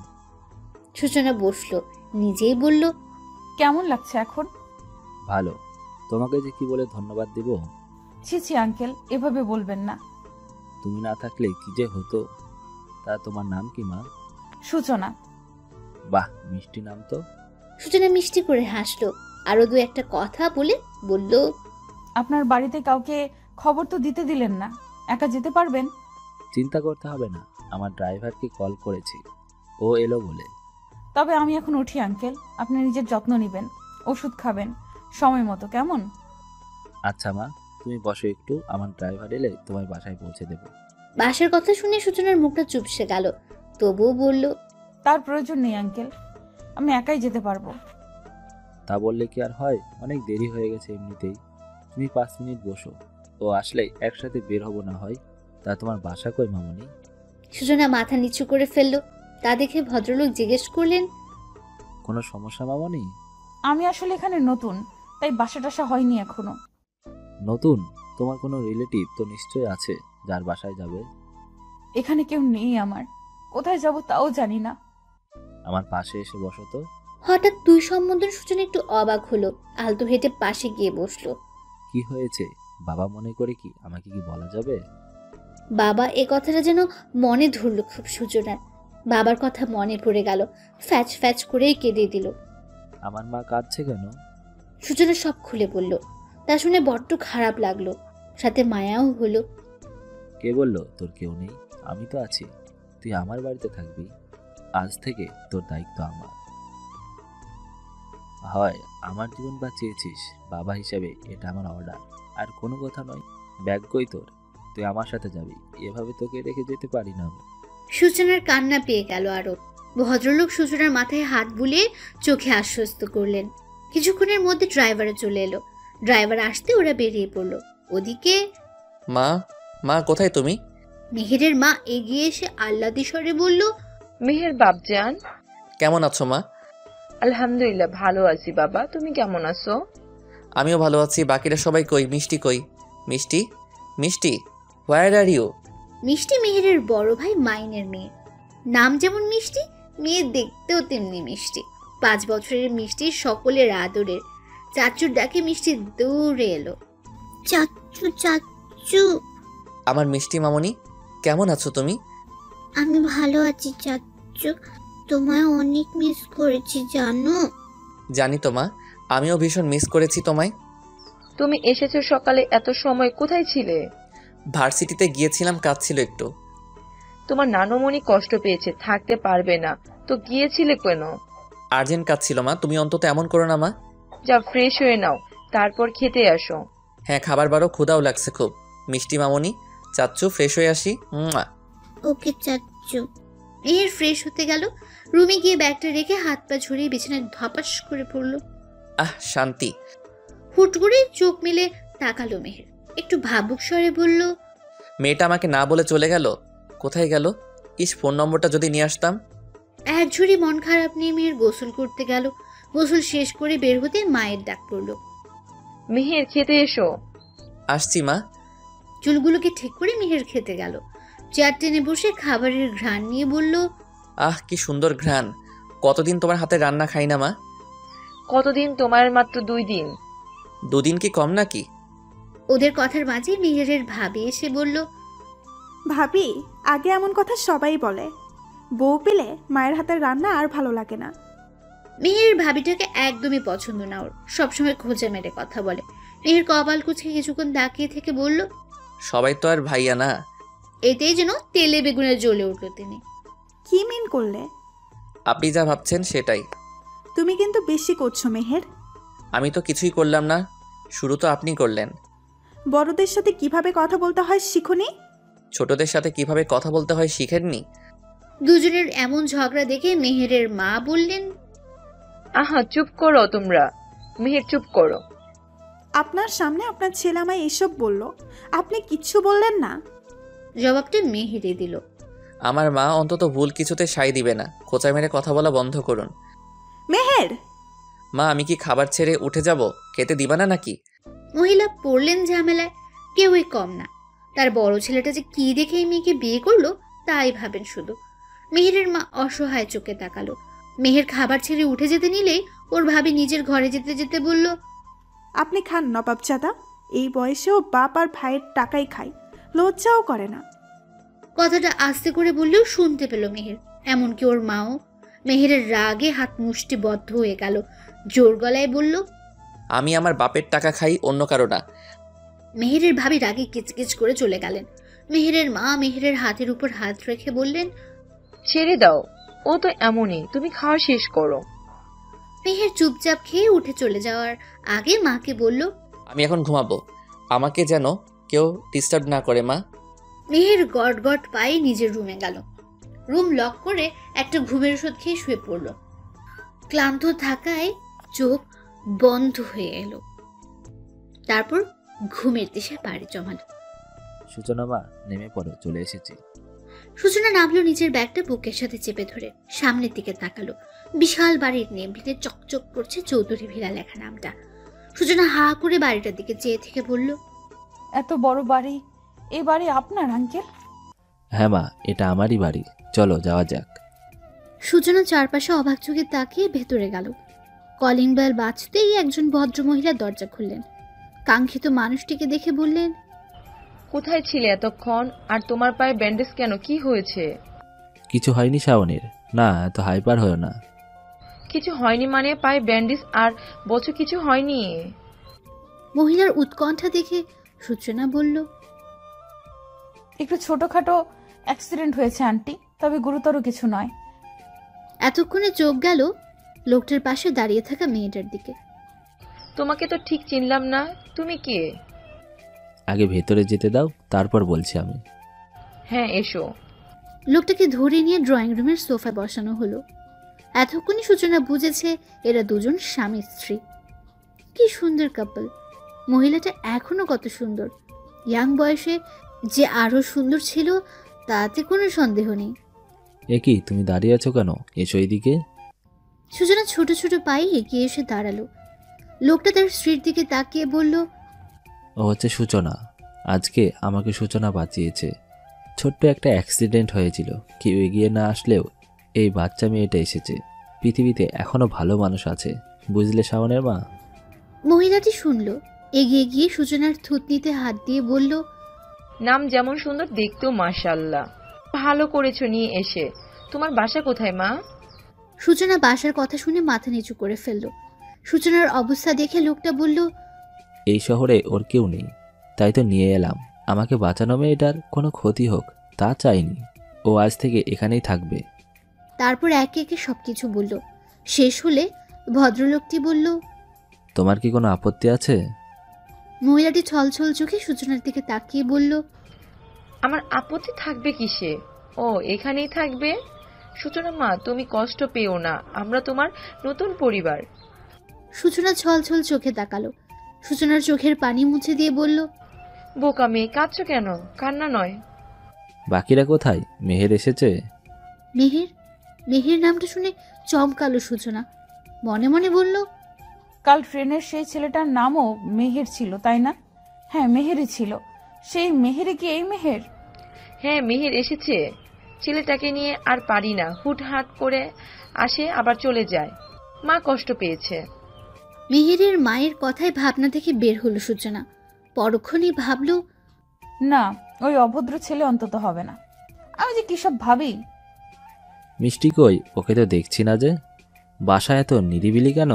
সূচনা বসলো, নিজেই বলল, কেমন লাগছে এখন? ভালো। তোমাকে যে কি বলে ধন্যবাদ দিব। ছি ছি আঙ্কেল, এভাবে বলবেন না। তুমি না থাকলে কি যে হতো। তা তোমার নাম কি মা? সূচনা। বাহ, মিষ্টি নাম তো। সূচনা মিষ্টি করে হাসলো, আরো দু একটা কথা বলে বলল, আপনার বাড়িতে কাউকে খবর তো দিতে দিলেন না, একা যেতে পারবেন? চিন্তা করতে হবে না, আমার ড্রাইভারকে কল করেছি, ও এলো বলে। তবে আমি এখন উঠি আঙ্কেল, আপনি নিজের যত্ন নেবেন, ওষুধ খাবেন সময় মতো, কেমন? আচ্ছা মা, তুমি বসো একটু, আমার ড্রাইভার এলে তোমার বাসায় পৌঁছে দেবো। বাসার কথা শুনে সূচনার মুখটা চুপসে গেল, তবুও বলল, তার প্রয়োজন নেই আঙ্কেল, আমি একাই যেতে পারবো। তা বললে কি আর হয়, অনেক দেরি হয়ে গেছে এমনিতেই। তুমি 5 মিনিট বসো, ও আসলে একসাথে বের হবো না হয়। তা তোমার বাসা কই মামনি? সূচনা মাথা নিচু করে ফেললো। তা দেখে ভদ্রলোক জিজ্ঞেস করলেন, কোনো সমস্যা মামনি? আমি আসলে এখানে নতুন, তাই বাসা টাসা হয়নি এখনো। নতুন? তোমার কোনো রিলেটিভ তো নিশ্চয়ই আছে যার বাসায় যাবে। এখানে কেউ নেই আমার, কোথায় যাব তাও জানি না। আমার পাশে এসে বসো তো। হঠাৎ দুই সম্বোধন সূচনা একটু অবাক হলো, আলতো হেঁটে পাশে গিয়ে বসলো। কি হয়েছে? বাবা মনে করে কি আমাকে কি বলা যাবে? বাবা, এ কথাটা যেন মনে ধরলো খুব সূচনার। বাবার কথা মনে পড়ে গেল, ফ্যাচ ফ্যাচ করেই কেঁদে দিল। আমার মা কাঁদছে কেন? সূচনা সব খুলে বলল। তা শুনে বড্ড খারাপ লাগলো, সাথে মায়াও হলো। কে বলল তোর কেউ নেই? আমি তো আছি, তুই আমার বাড়িতে থাকবি। আজ থেকে তোর দায়িত্ব আমার। হয় আমার জীবন বাঁচিয়েছিস, বাবা হিসেবে এটা আমার অর্ডার, আর কোনো কথা নয়। ব্যাগ কই তোর? তুই আমার সাথে যাবি, এভাবে তোকে রেখে যেতে পারি না আমি। সূচনার কান্না পেয়ে গেল আরো। ভদ্রলোক সূচনার মাথায় হাত বুলিয়ে চোখে আশ্বস্ত করলেন। কিছুক্ষণের মধ্যে ড্রাইভারও চলে এলো। ড্রাইভার আসতে ওরা বেরিয়ে পড়লো। ওদিকে মা, মা কোথায় তুমি? মেহেরের মা এগিয়ে এসে আহ্লাদি স্বরে বলল, মেহের বাপজান, কেমন আছো মা? আলহামদুলিল্লাহ ভালো আছি বাবা, তুমি কেমন আছো? আমিও ভালো আছি। বাকিরা সবাই কই? মিষ্টি কই? মিষ্টি, মিষ্টি, হোয়ার আর ইউ? মিষ্টি মেহেরের বড় ভাই মাইনের মেয়ে। নাম যেমন মিষ্টি, মেয়ে দেখতেও তেমনি মিষ্টি। 5 বছরের মিষ্টি সকলের আদরের। চাচুর ডাকে মিষ্টি দৌড়ে এলো। চাচু চাচু। আমার মিষ্টি মামনি, কেমন আছো তুমি? আমি ভালো আছি চাচু, তোমায় অনেক মিস করেছি জানো। জানি তো মা, আমিও ভীষণ মিস করেছি তোমায়। তুমি এসেছো সকালে, এত সময় কোথায় ছিলে? ভার্সিটিতে গিয়েছিলাম, কাজ ছিল একটু। তোমার নানুমণি কষ্ট পেয়েছে, থাকতে পারবে না তো গিয়েছিলে কেন? আর্জেন্ট কাজ ছিল মা, তুমি অন্তত এমন করো না মা। যা ফ্রেশ হয়ে নাও, তারপর খেতে আসো। হ্যাঁ, খাবার বারও ক্ষুধাও লাগছে খুব। মিষ্টি মামনি, চাচ্চু ফ্রেশ হয়ে আসি। ওকে চাচু। মেহের ফ্রেশ হতে গেল, রুমে গিয়ে ব্যাগটা রেখে হাত পা ঝরিয়ে বিছানায় ধপাস করে পড়লো। আহ, শান্তি। হুট করে চোখ মেলে তাকালো মেহের, একটু ভাবুক স্বরে বলল, মেয়েটা আমাকে না বলে চলে গেল, কোথায় গেল? ইস, ফোন নম্বরটা যদি নিয়ে আসতাম। এক ঝুড়ি মন খারাপ নিয়ে মেহের গোসল করতে গেল। গোসল শেষ করে বের হতে মায়ের ডাক পড়লো। মেহের খেতে এসো। আসছি মা। চুলগুলোকে ঠিক করে মেহের খেতে গেল। চেয়ার টেনে বসে খাবারের ঘ্রাণ নিয়ে বলল, আহ, কি সুন্দর ঘ্রাণ। কতদিন তোমার হাতে রান্না খাই না মা। কতদিন? তোমার মাত্র 2 দিন। 2 দিন কি কম নাকি? ওদের কথার মাঝে মেহেরের ভাবি এসে বলল, ভাবি, আগে এমন কথা সবাই বলে, বউ পেলে মায়ের হাতের রান্না আর ভালো লাগে না। মেহের ভাবিটাকে একদমই পছন্দ না ওর, সবসময় খোঁজা মেরে কথা বলে। মেহের কপাল কুচকে কিছুক্ষণ তাকিয়ে থেকে বলল, সবাই তো আর ভাইয়া না। এতেই যেন তেলে বেগুনে জ্বলে উঠল তিনি। কি মিন করলে? আপনি যা ভাবছেন সেটাই। তুমি কিন্তু বেশি করছো মেহের। আমি তো কিছুই করলাম না, শুরু তো আপনি করলেন। বড়দের সাথে কিভাবে কথা বলতে হয় শিখুনি? ছোটদের সাথে কিভাবে কথা বলতে হয় শিখেননি? দুজনের এমন ঝগড়া দেখে মেহেরের মা বললেন, আহা চুপ করো তোমরা। মেহের চুপ করো। আপনার সামনে আপনার ছেলে আমায় এসব বলল, আপনি কিচ্ছু বললেন না? জবাবটা মেহেরে দিল। আমার মা অন্তত ভুল কিছুতে সায় দিবে না। খোঁচা মেরে কথা বলা বন্ধ করুন। মেহের! মা, আমি কি খাবার ছেড়ে উঠে যাব? খেতে দিবা না নাকি? মহিলা পড়লেন ঝামেলায়, কেউই কম না। তার বড় ছেলেটা যে কি দেখে এই মেয়েকে বিয়ে করলো তাই ভাবেন শুধু। মেহেরের মা অসহায় চোখে তাকালো। মেহের খাবার ছেড়ে উঠে যেতে নিলেই ওর ভাবি নিজের ঘরে যেতে যেতে বলল, আপনি খান নবাবজাদা, এই বয়সেও বাপ আর ভাইয়ের টাকাই খায়, লজ্জাও করে না। কথাটা আস্তে করে বললেও শুনতে পেল মেহের, এমনকি ওর মাও। মেহেরের রাগে হাত মুষ্টিবদ্ধ হয়ে গেল, জোর গলায় বলল, আমি আমার বাপের টাকা খাই, অন্য কারো না। মেহেরের ভাবি রাগে কিচকিচ করে চলে গেলেন। মেহেরের মা মেহেরের হাতের উপর হাত রেখে বললেন, ছেড়ে দাও, ও তো এমনই, তুমি খাওয়া শেষ করো। মেহের চুপচাপ খেয়ে উঠে চলে যাওয়ার আগে মাকে বলল, আমি এখন ঘুমাবো, আমাকে যেন কেউ ডিস্টার্ব না করে মা। মেহের গট গট পায়ে নিজের রুমে গেল। রুম লক করে একটা ঘুমের ওষুধ খেয়ে শুয়ে পড়ল। ক্লান্ত থাকায় চোখ বন্ধ হয়ে এলো। তারপর ঘুমের দেশে পাড়ি জমালো। সূচনা মা, নেমে পড়ো, চলে এসেছি। সূচনা নামলো, নিজের ব্যাগটা বুকের সাথে চেপে ধরে সামনের দিকে তাকালো। বিশাল বাড়ির নেমপ্লেটে চকচক করছে চৌধুরী ভিলা লেখা নামটা। সূচনা হা করে বাড়িটার দিকে চেয়ে থেকে বলল, এত বড় বাড়ি, এই বাড়ি আপনার আঙ্কেল? হ্যাঁ মা, এটা আমারই বাড়ি, চলো যাওয়া যাক। সূচনা চারপাশে অবাক চোখে তাকিয়ে ভেতরে গেল। কলিং বেল বাজতেই একজন ভদ্রমহিলা দরজা খুললেন। কাঙ্ক্ষিত মানুষটিকে দেখে বললেন, কোথায় ছিলে এতক্ষণ? আর তোমার পায়ে ব্যান্ডেজ কেন, কি হয়েছে? কিছু হয়নি শাওনের, না এত হাইপার হয়েও না। কিছু হয়নি মানে? পায়ে ব্যান্ডেজ আর বলছো কিছু হয়নি? মহিলার উৎকণ্ঠা দেখে সূচনা বলল, একটু ছোটখাটো অ্যাক্সিডেন্ট হয়েছে আন্টি, তবে গুরুতর কিছু নয়। এতক্ষণে চোখ গেল লোকটার পাশে দাঁড়িয়ে থাকা মেয়েটার দিকে। তোমাকে তো ঠিক চিনলাম না, তুমি কে? আগে ভেতরে যেতে দাও, তারপর বলছি আমি। হ্যাঁ এসো। লোকটাকে ধরে নিয়ে ড্রয়িং রুমের সোফায় বসানো হলো। এতক্ষণই সূচনা বুঝেছে এরা দুজন স্বামী স্ত্রী। কি সুন্দর কাপল। মহিলাটা এখনো কত সুন্দর, ইয়াং বয়সে যে আরো সুন্দর ছিল তাতে কোনো সন্দেহ নেই। এ কি, তুমি দাঁড়িয়ে আছো কেন? এসো এইদিকে। সূচনা ছোট ছোট পায়ে এগিয়ে এসে দাঁড়ালো। লোকটা তার স্ত্রীর দিকে তাকিয়ে বলল, ও হচ্ছে সূচনা। আজকে আমাকে সূচনা বাঁচিয়েছে। ছোট্ট একটা অ্যাক্সিডেন্ট হয়েছিল, কেউ এগিয়ে না আসলেও এই বাচ্চা মেয়েটা এসেছে। পৃথিবীতে এখনো ভালো মানুষ আছে, বুঝলে শাওনের মা? মহিলাটি শুনল, এগিয়ে গিয়ে সূচনার থুতনিতে হাত দিয়ে বলল, নাম যেমন সুন্দর, দেখতেও মাশাআল্লাহ। ভালো করেছো নিয়ে এসে। তোমার বাসা কোথায় মা? সূচনা বাসার কথা শুনে মাথা নিচু করে ফেলল। সূচনার অবস্থা দেখে লোকটা বলল, এই শহরে ওর কেউ নেই, তাই তো নিয়ে এলাম। আমাকে বাঁচানো মেয়েটার কোনো ক্ষতি হোক তা চাইনি। ও আজ থেকে এখানেই থাকবে। তারপর একে একে সবকিছু বলল। শেষ হলে ভদ্রলোকটি বলল, তোমার কি কোনো আপত্তি আছে? মহিলাটি ছলছল চোখে সূচনার দিকে তাকিয়ে বলল, আমার আপত্তি থাকবে কিসে? ও এখানেই থাকবে। সূচনা মা, তুমি কষ্ট পেও না, আমরা তোমার নতুন পরিবার। সূচনা ছলছল চোখে তাকালো। সূচনার চোখের পানি মুছে দিয়ে বলল, বোকা মেয়ে, কাঁদছো কেন? কান্না নয়। বাকিরা কোথায়? মেহের এসেছে? মেহের? মেহের নামটা শুনে চমকালো সূচনা। মনে মনে বলল, কাল ট্রেনের সেই ছেলেটার নামও মেহের ছিল, তাই না? হ্যাঁ, মেহেরই ছিল। সেই মেহেরে কি এই মেহের? হ্যাঁ, মেহের এসেছে। ছেলেটাকে নিয়ে আর পারি না, হুটহাট করে আসে আবার চলে যায়। মা কষ্ট পেয়েছে। মেহেরের মায়ের কথায় ভাবনা থেকে বের হলো সূচনা। পরক্ষণেই ভাবল, না, ওই অভদ্র ছেলে অন্তত হবে না। আমি যে কি সব ভাবি। মিষ্টি কই? ওকে তো দেখছি না যে। বাসা এত নিরিবিলি কেন?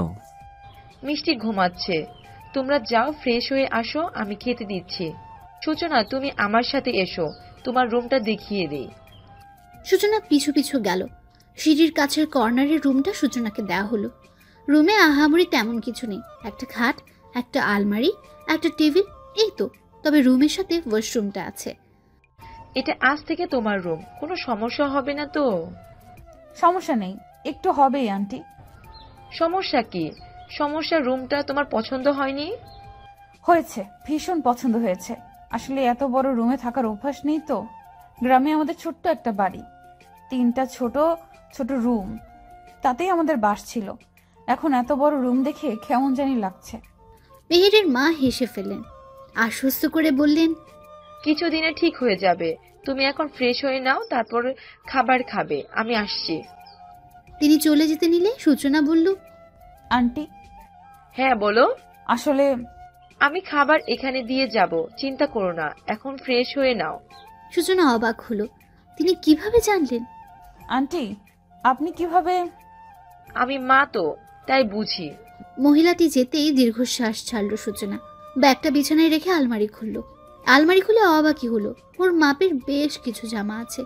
মিষ্টি ঘুমাচ্ছে। তোমরা যাও, ফ্রেশ হয়ে আসো, আমি খেতে দিচ্ছি। সূচনা, তুমি আমার সাথে এসো, তোমার রুমটা দেখিয়ে দেই। সূচনা পিছু পিছু গেল। সিঁড়ির কাছের কর্নারের রুমটা সূচনাকে দেওয়া হলো। রুমে আহামরি তেমন কিছু নেই। একটা খাট, একটা আলমারি, একটা টেবিল, এই তো। তবে রুমের সাথে ওয়াশরুমটা আছে। এটা আজ থেকে তোমার রুম, কোনো সমস্যা হবে না তো? সমস্যা নেই, একটু হবেই আন্টি। সমস্যা কি? সমস্যা রুমটা তোমার পছন্দ হয়নি? হয়েছে, ভীষণ পছন্দ হয়েছে। আসলে এত বড় রুমে থাকার অভ্যাস নেই তো। গ্রামে আমাদের ছোট্ট একটা বাড়ি, 3টা ছোট ছোট রুম, তাতেই আমাদের বাস ছিল। এখন এত বড় রুম দেখে কেমন জানি লাগছে। মেহেরের মা হেসে ফেললেন, আশ্বস্ত করে বললেন, কিছুদিনে ঠিক হয়ে যাবে। তুমি এখন ফ্রেশ হয়ে নাও, তারপর খাবার খাবে, আমি আসছি। তিনি চলে যেতে নিলে সূচনা বলল, আন্টি হ্যাঁ বলো। আসলে আমি খাবার এখানে দিয়ে যাব, চিন্তা করো না, এখন ফ্রেশ হয়ে নাও। সূচনা অবাক হলো, তিনি কিভাবে জানলেন? আন্টি আপনি কিভাবে? আমি মা তো, তাই বুঝি। মহিলাটি যেতেই দীর্ঘশ্বাস ছাড়ল সূচনা। ব্যাগটা বিছানায় রেখে আলমারি খুলল। আলমারি খুলে অবাকই হলো, ওর মাপের বেশ কিছু জামা আছে।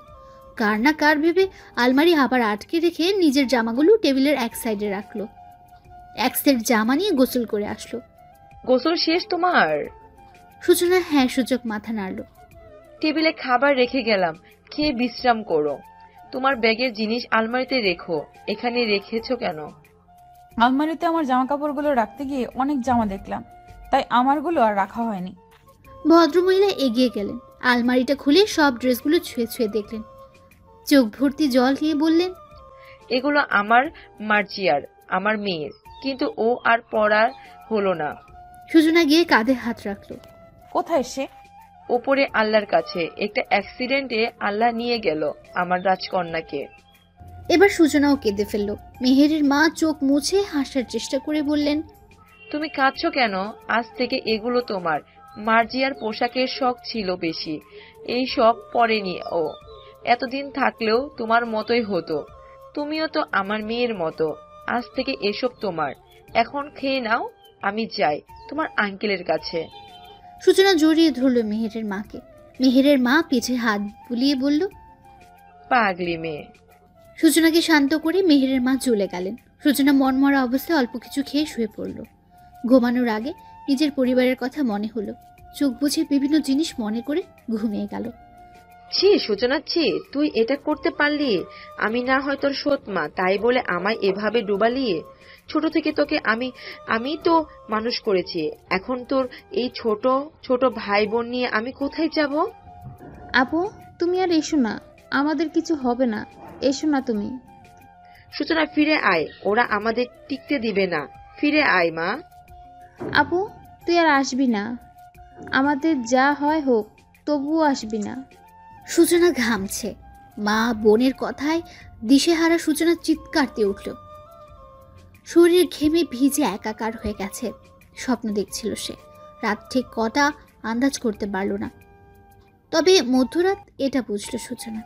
কার না কার ভেবে আলমারি আবার আটকে রেখে নিজের জামাগুলো টেবিলের এক সাইডে রাখলো। এক সেট জামা নিয়ে গোসল করে আসলো। গোসল শেষ তোমার? সূচনা হ্যাঁ সূচক মাথা নাড়ল। টেবিলে খাবার রেখে গেলাম, খেয়ে বিশ্রাম করো। তোমার ব্যাগের জিনিস আলমারিতে রেখো, এখানে রেখেছো কেন? আলমারিতে আমার জামা কাপড়গুলো রাখতে গিয়ে অনেক জামা দেখলাম, তাই আমারগুলো আর রাখা হয়নি। ভদ্রমহিলা এগিয়ে গেলেন, আলমারিটা খুলে সব ড্রেসগুলো ছুঁয়ে ছুঁয়ে দেখলেন। চোখ ভর্তি জল নিয়ে বললেন, এগুলো আমার মার্জিয়ার, আমার মেয়ের, কিন্তু ও আর পড়ার হলো না। সূচনা গিয়ে কাঁধে হাত রাখলো। কোথায় সে? ওপরে আল্লাহর কাছে। একটা অ্যাক্সিডেন্টে আল্লাহ নিয়ে গেল আমার রাজকন্যাকে। এবার সূচনাও কেঁদে ফেলল। মেহেরের মা চোখ মুছে হাসার চেষ্টা করে বললেন, তুমি কাঁদছো কেন? আজ থেকে এগুলো তোমার। মার্জিয়ার পোশাকের শখ ছিল বেশি, এই শখ পরেনি ও। এতদিন থাকলেও তোমার মতোই হতো। তুমিও তো আমার মেয়ের মতো। আজ থেকে এসব তোমার। এখন খেয়ে নাও, আমি যাই তোমার আঙ্কেলের কাছে। সূচনা জড়িয়ে ধরল মেহেরের মাকে। মেহেরের মা পিঠে হাত বুলিয়ে বলল, পাগলি মেয়ে। সূচনাকে শান্ত করে মেহেরের মা চলে গেলেন। সূচনা মনমরা অবস্থায় অল্প কিছু খেয়ে শুয়ে পড়ল। ঘুমানোর আগে নিজের পরিবারের কথা মনে হলো। চোখ বুঝে বিভিন্ন জিনিস মনে করে ঘুমিয়ে গেল। ছি সূচনা, ছি, তুই এটা করতে পারলি? আমি না হয় তোর সৎ মা, তাই বলে আমায় এভাবে ডুবালি? ছোট থেকে তোকে আমি তো মানুষ করেছি। এখন তোর এই ছোট ছোট ভাই বোন নিয়ে আমি কোথায় যাব? আপু তুমি আর এসো না, আমাদের কিছু হবে না, এসো না তুমি। সূচনা ফিরে আয়, ওরা আমাদের টিকতে দিবে না। ফিরে আয় মা। আপু তুই আর আসবি না, আমাদের যা হয় হোক, তবুও আসবি না। সূচনা ঘামছে। মা বোনের কথায় দিশেহারা সূচনা চিৎকার দিয়ে উঠল। শরীর ঘেমে ভিজে একাকার হয়ে গেছে। স্বপ্ন দেখছিল সে। রাত ঠিক কটা আন্দাজ করতে পারল না, তবে মধ্যরাত এটা বুঝল সূচনা।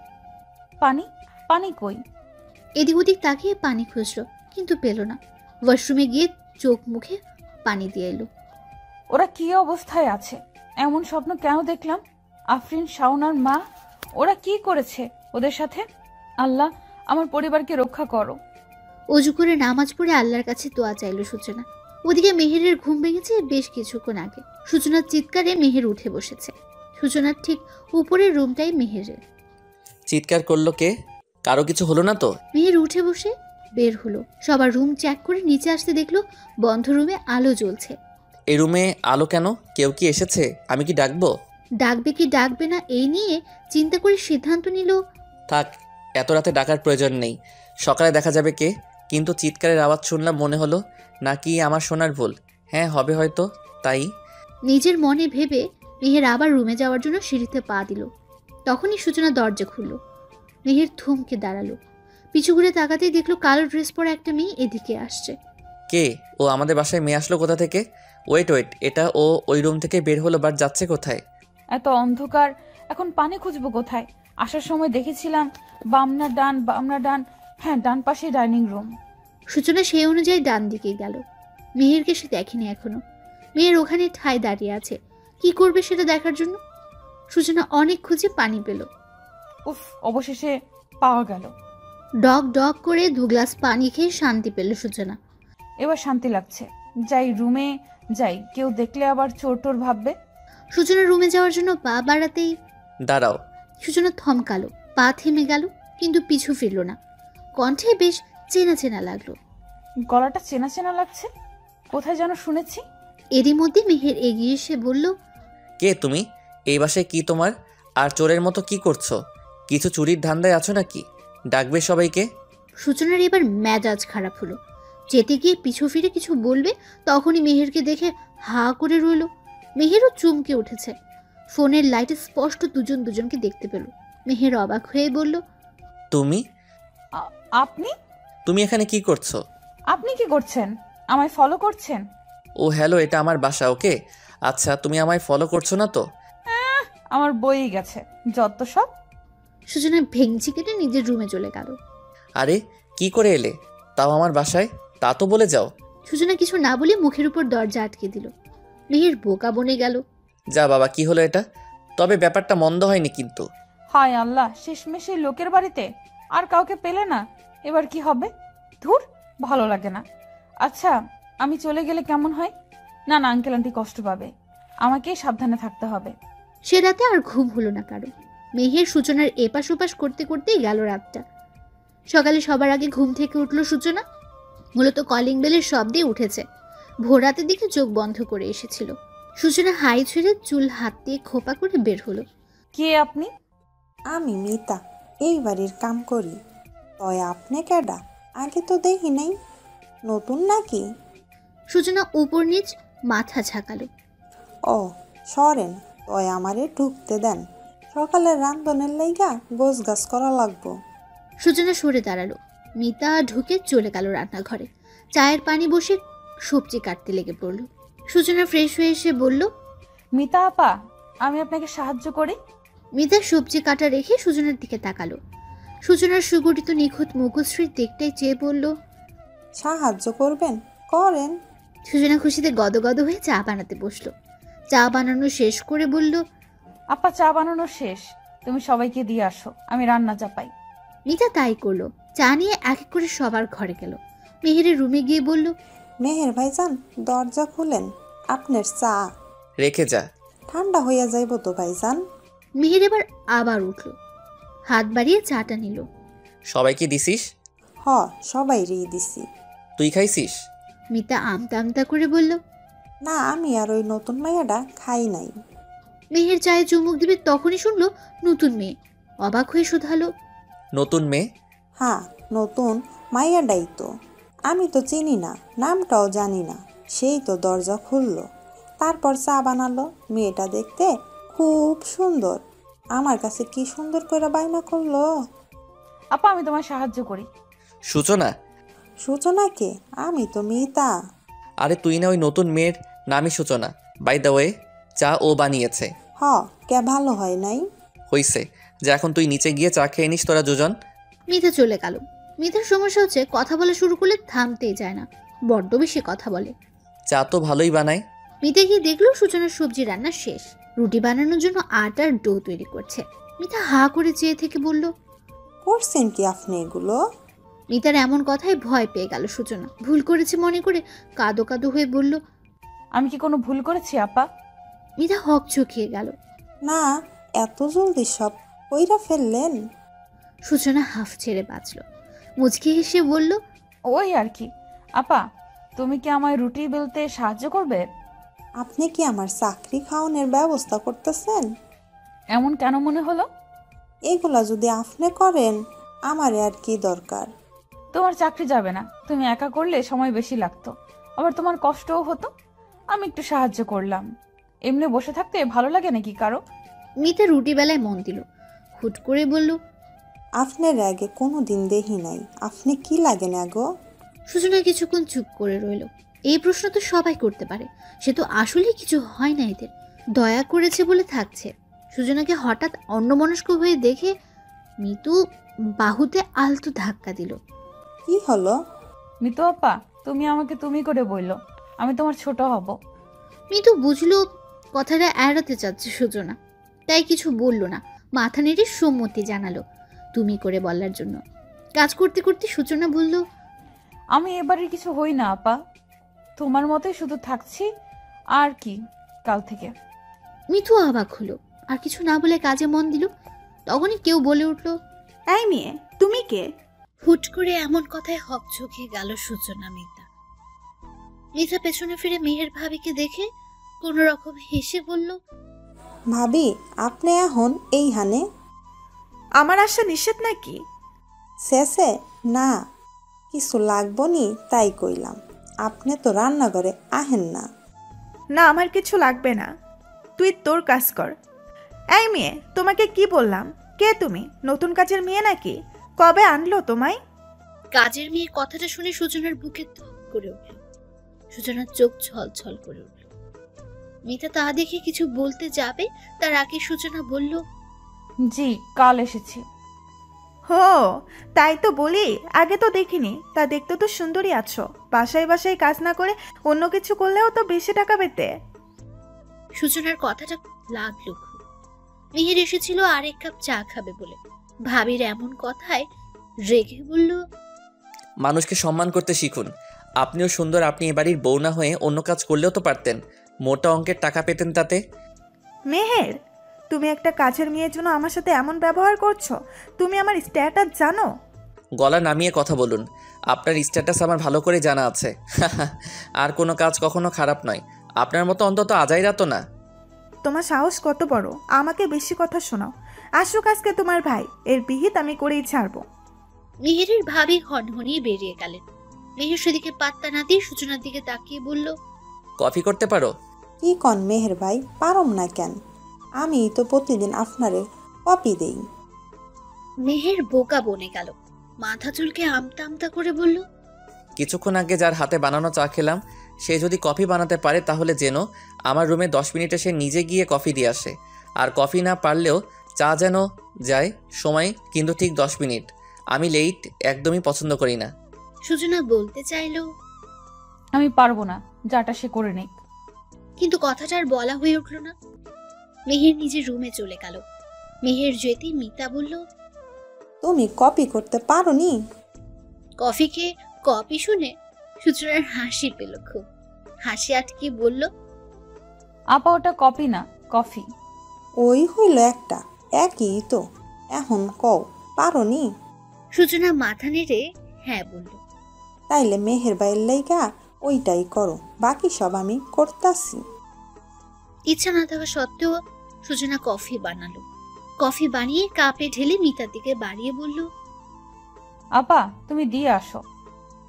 পানি পানি কই? এদিক ওদিক তাকিয়ে পানি খুঁজল, কিন্তু পেল না। ওয়াশরুমে গিয়ে চোখ মুখে পানি দিয়ে এলো। ওরা কি অবস্থায় আছে? এমন স্বপ্ন কেন দেখলাম? আফরিন, শাওনার মা, ওরা কি করেছে ওদের সাথে? আল্লাহ আমার পরিবারকে রক্ষা করো। অজু করে নামাজ পড়ে আল্লাহর কাছে দোয়া চাইল সূচনা। ওদিকে মেহেরের ঘুম ভেঙেছে বেশ কিছুক্ষণ আগে। সূচনার চিৎকারে মেহের উঠে বসেছে। সূচনার ঠিক উপরের রুমটাই মেহেরের। চিৎকার করলো কে? কারো কিছু হলো না তো? মেহের উঠে বসে বের হলো। সবার রুম চেক করে নিচে আসতে দেখলো বন্ধ রুমে আলো জ্বলছে। এই রুমে আলো কেন? কেউ কি এসেছে? আমি কি ডাকবো? ডাকবে কি ডাকবে না এই নিয়ে চিন্তা করে সিদ্ধান্ত নিল, থাক, এত রাতে ডাকার প্রয়োজন নেই, সকালে দেখা যাবে কে। কিন্তু চিৎকারের আওয়াজ শুনলাম, মনে হলো নাকি আমার শোনার ভুল। হ্যাঁ হবে হয়তো, তাই। নিজের মনে ভেবে মেহের আবার রুমে যাওয়ার জন্য সিঁড়িতে পা দিল। তখনই সূচনা দরজা খুলল। মেহের থমকে দাঁড়ালো। পিছু ঘুরে তাকাতেই দেখলো কালো ড্রেস পরা একটা মেয়ে এদিকে আসছে। কে ও? আমাদের বাসায় মেয়ে আসলো কোথা থেকে? ওয়েট, এটা ও ওই রুম থেকে বের হলো, বাট যাচ্ছে কোথায়? এত অন্ধকার, এখন পানি খুঁজবো কোথায়? আসার সময় দেখেছিলাম বামনা ডান, হ্যাঁ ডান পাশে ডাইনিং রুম। সূচনা সেই অনুযায়ী ডান দিকে গেল। মেহেরকে সে দেখেনি এখনো। মেয়ের ওখানে ঠায় দাঁড়িয়ে আছে, কি করবে সেটা দেখার জন্য। সূচনা অনেক খুঁজে পানি পেল। উফ, অবশেষে পাওয়া গেল। ডগ ডগ করে 2 গ্লাস পানি খেয়ে শান্তি পেল সূচনা। এবার শান্তি লাগছে। যাই রুমে যাই, কেউ দেখলে আবার চোর টোর ভাববে। সূচনা রুমে যাওয়ার জন্য পা বাড়াতেই দাঁড়াও। সূচনা থমকালো, পা থেমে গেল, কিন্তু পিছু ফিরল না। কণ্ঠে বেশ চেনা চেনা লাগলো। গলাটা চেনা চেনা লাগছে, কোথায় যেন শুনেছি। এরই মধ্যে মেহের এগিয়ে এসে বলল, কে তুমি? এই বাসায় কি তোমার? আর চোরের মতো কি করছো? কিছু চুরির ধান্দায় আছো নাকি? ডাকবে সবাইকে। সূচনার এবার মেজাজ খারাপ হলো। যেতে গিয়ে পিছু ফিরে কিছু বলবে, তখনই মেহেরকে দেখে হা করে রইল। মেহেরও চমকে উঠেছে। ফোনের লাইটে স্পষ্ট দুজন দুজনকে দেখতে পেল। মেহের অবাক হয়ে বলল, তুমি? আপনি? তুমি এখানে কি করছো? আপনি কি করছেন? আমায় ফলো করছেন? ও হ্যালো, এটা আমার বাসা। ওকে, আচ্ছা তুমি আমায় ফলো করছো না তো? আমার বইই গেছে যত সব। সূচনা ভেঙচি কেটে নিজের রুমে চলে গেল। আরে কি করে এলে, তাও আমার বাসায়? তা তো বলে যাও। সূচনা কিছু না বলে মুখের উপর দরজা আটকে দিল। মেহের বোকা বনে গেল। যা বাবা, কি হলো এটা? তবে ব্যাপারটা মন্দ হয়নি কিন্তু। হায় আল্লাহ, শেষমেশ এই লোকের বাড়িতে আর কাউকে পেলে না। এবার কি হবে? ধুর, ভালো লাগে না। আচ্ছা, আমি চলে গেলে কেমন হয়? না না, আঙ্কেল আন্টি কষ্ট পাবে। আমাকেই সাবধানে থাকতে হবে। সে রাতে আর ঘুম হলো না কারো। মেহের সূচনার এপাশ ওপাশ করতে করতেই গেল রাতটা। সকালে সবার আগে ঘুম থেকে উঠল সূচনা। মূলত কলিং বেলের শব্দে উঠেছে। ভোর রাতের দিকে চোখ বন্ধ করে এসেছিল। সূচনা হাই ছেড়ে চুল হাত দিয়ে খোপা করে বের হলো। কে আপনি? আমি মিতা, এই বাড়ির কাম করি। তয় আপনি কেডা? আগে তো দেখি নাই, নতুন নাকি? সূচনা উপর নিচ মাথা ঝাঁকালো। ও সরেন, তয় আমারে ঢুকতে দেন। সকালে রান্ধনের লাইগা গোছ গাছ করা লাগবো। সূচনা সরে দাঁড়ালো। মিতা ঢুকে চলে গেল রান্নাঘরে। চায়ের পানি বসে সবজি কাটতে লেগে পড়ল। সূচনা ফ্রেশ হয়ে এসে বলল, মিতা আপা, আমি আপনাকে সাহায্য করি। মিতা সবজি কাটা রেখে সূচনার দিকে তাকালো। সূচনার সুগঠিত নিখুঁত মুখশ্রীর দিকটাই চেয়ে বলল, সাহায্য করবেন? করেন। সূচনা খুশিতে গদগদ হয়ে চা বানাতে বসলো। চা বানানো শেষ করে বলল, আপা, চা বানানো শেষ, তুমি সবাইকে দিয়ে আসো, আমি রান্না চাপাই। মিতা তাই করলো। চা নিয়ে এক এক করে সবার ঘরে গেল। মেহেরের রুমে গিয়ে বলল, মেহের ভাইজান, দরজা খুলেন, আপনার চা। রেখে যা, ঠান্ডা হইয়া যাইব তো ভাইজান। মেহের এবার আবার উঠল, হাত বাড়িয়ে চাটা নিল। সবাইকে দিছিস? হ, সবাই রেই দিছি। তুই খাইছিস? মিতা আমতা আমতা করে বলল, না, আমি আর ওই নতুন মাইয়াটা খাই নাই। মেহের চায়ে চুমুক দিবে তখনই শুনলো নতুন মেয়ে। অবাক হয়ে শুধালো, নতুন মেয়ে? হ্যাঁ, নতুন মাইয়াটাই তো। আমি তো চিনি না, নামটাও জানি না। সেই তো দরজা খুললো, তারপর চা বানালো। মেয়েটা দেখতে খুব সুন্দর। আমার কাছে কি সুন্দর করে বায়না করলো। আপা, আমি তোমায় সাহায্য করি। সূচনা? সূচনাকে? আমি তো মিতা। আরে তুই না ওই নতুন মেয়ের নামই সূচনা। বাই দ্য ওয়ে, চা ও বানিয়েছে। হ, কে ভালো হয় নাই? হইছে, যে এখন তুই নিচে গিয়ে চা খেয়ে নিস তোরা দুজন। মিতা চলে গেল। মিতার সমস্যা হচ্ছে কথা বলা শুরু করলে থামতেই যায় না, বড্ড বেশি কথা বলে। চা তো ভালোই বানায়। মিতা গিয়ে দেখলো সূচনার সবজি রান্না শেষ। রুটি বানানোর জন্য আটার ডো তৈরি করছে। মিতা হা করে চেয়ে থেকে বলল, করছেন কি আপনি এগুলো? মিতার এমন কথায় ভয় পেয়ে গেল সূচনা। ভুল করেছে মনে করে কাঁদো কাঁদো হয়ে বলল, আমি কি কোনো ভুল করেছি আপা? মিতা হক চকিয়ে গেল। না, এত জলদি সব কইরা ফেললেন? সূচনা হাফ ছেড়ে বাঁচল। মুচকি হেসে বলল, ওই আর কি। আপা, তুমি কি আমায় রুটি বেলতে সাহায্য করবে? আপনি কি আমার চাকরি খাওয়ানোর ব্যবস্থা করতেছেন? এমন কেন মনে হলো? এগুলা যদি আপনি করেন, আমারে আর কি দরকার? তোমার চাকরি যাবে না। তুমি একা করলে সময় বেশি লাগতো, আবার তোমার কষ্টও হতো। আমি একটু সাহায্য করলাম। এমনি বসে থাকতে ভালো লাগে নাকি কারো? মিতা রুটি বেলায় মন দিল। হুট করে বলল, আপনার আগে কোনো দিন দেখি নাই। আপনি কি লাগে না গো? সূচনা কিছুক্ষণ চুপ করে রইল। এই প্রশ্ন তো সবাই করতে পারে, সে তো আসলে কিছু হয় না এদের। দয়া করেছে বলে থাকছে। সূচনাকে হঠাৎ অন্যমনস্ক হয়ে দেখে মিতু বাহুতে আলতো ধাক্কা দিল। কি হলো? মিতু আপা, তুমি আমাকে তুমি করে বললো, আমি তোমার ছোট হব। মিতু বুঝলো কথাটা এড়াতে চাচ্ছে সূচনা, তাই কিছু বলল না। মাথা নেড়ে সম্মতি জানালো তুমি করে বলার জন্য। কাজ করতে করতে সূচনা বলল, আমি এবারে কিছু হই না আপা, তোমার মতোই শুধু থাকছি আর কি কাল থেকে। মিতু অবাক হলো, আর কিছু না বলে কাজে মন দিল। তখনই কেউ বলে উঠল, এই মেয়ে, তুমি কে? হুট করে এমন কথায় হক চোখে গেল সূচনা। মিতা পেছনে ফিরে মেহের ভাবিকে দেখে কোন রকম হেসে বলল, ভাবি, আপনি এখন এইখানে? আমার আসা নিষেধ নাকি? শেষে না, কিছু লাগবো নি তাই কইলাম। আপনি তো রান্নাঘরে আহেন না। না, আমার কিছু লাগবে না, তুই তোর কাজ কর। এই মেয়ে, তোমাকে কি বললাম? কে তুমি? নতুন কাজের মেয়ে নাকি? কবে আনলো তোমায়? কাজের মেয়ে কথাটা শুনে সূচনার বুকে ধক করে উঠল। সূচনার চোখ ছলছল করে উঠল। মিতা তা দেখে কিছু বলতে যাবে তার আগে সূচনা বলল, জি কাল এসেছি। হো, তাই তো বলি, আগে তো দেখিনি। তা দেখতে তো সুন্দরী আছো। বাসায় বাসায় কাজ না করে অন্য কিছু করলেও তো বেশি টাকা পেতে। সূচনার কথাটা লাগলো খুব। মিহির এসেছিল আর এক কাপ চা খাবে বলে। ভাবির এমন কথায় রেগে বলল, মানুষকে সম্মান করতে শিখুন। আপনিও সুন্দর, আপনি এ বাড়ির বউ না হয়ে অন্য কাজ করলেও তো পারতেন, মোটা অঙ্কের টাকা পেতেন তাতে। মেহের, তুমি একটা কাজের মেয়ের জন্য আমার সাথে এমন ব্যবহার করছো? তুমি আমার স্ট্যাটাস জানো? গলা নামিয়ে কথা বলুন। আপনার স্ট্যাটাস আমার ভালো করে জানা আছে। আর কোনো কাজ কখনো খারাপ নয়। আপনার মতো অন্তত আজাইরা তো না। তোমার সাহস কত বড়, আমাকে বেশি কথা শোনাও। আসুক আজকে তোমার ভাই, এর বিহিত আমি করেই ছাড়বো। মিহিরের ভাবি হনহনিয়ে বেরিয়ে গেলেন। মিহির সেদিকে পাত্তা না দিয়ে সূচনার দিকে তাকিয়ে বলল, কফি করতে পারো? কি কন মেহের ভাই, পারম না কেন? আমি তো প্রতিদিন আপনারে কপি দেই। মেহের বোকা বনে গেল। মাথা চুলকে আমতা আমতা করে বলল, কিছুক্ষণ আগে যার হাতে বানানো চা খেলাম, সে যদি কফি বানাতে পারে তাহলে যেন আমার রুমে 10 মিনিটে সে নিজে গিয়ে কফি দিয়ে আসে। আর কফি না পারলেও চা যেন যায় সময়, কিন্তু ঠিক 10 মিনিট। আমি লেট একদমই পছন্দ করি না। সূচনা বলতে চাইল, আমি পারবো না, যাটা সে করে নেই। কিন্তু কথাটা আর বলা হয়ে উঠল না। মেহের নিজের রুমে চলে গেল। মেহের যেতে মিতা বলল, তুমি কপি করতে পারো নি? কফি খেয়ে কপি শুনে সূচনার হাসি পেল খুব। হাসি আটকে বলল, আপা ওটা কপি না, কফি। ওই হইল একটা, একই তো। এখন কও, পারো নি? সূচনা মাথা নেড়ে হ্যাঁ বলল। তাইলে মেহের ভাইয়ের লাইগা ওইটাই করো, বাকি সব আমি করতাছি। ইচ্ছা না থাকা সত্ত্বেও সূচনা কফি বানালো। কফি বানিয়ে কাপে ঢেলে মিতার দিকে বাড়িয়ে বলল, আপা তুমি দিয়ে আসো।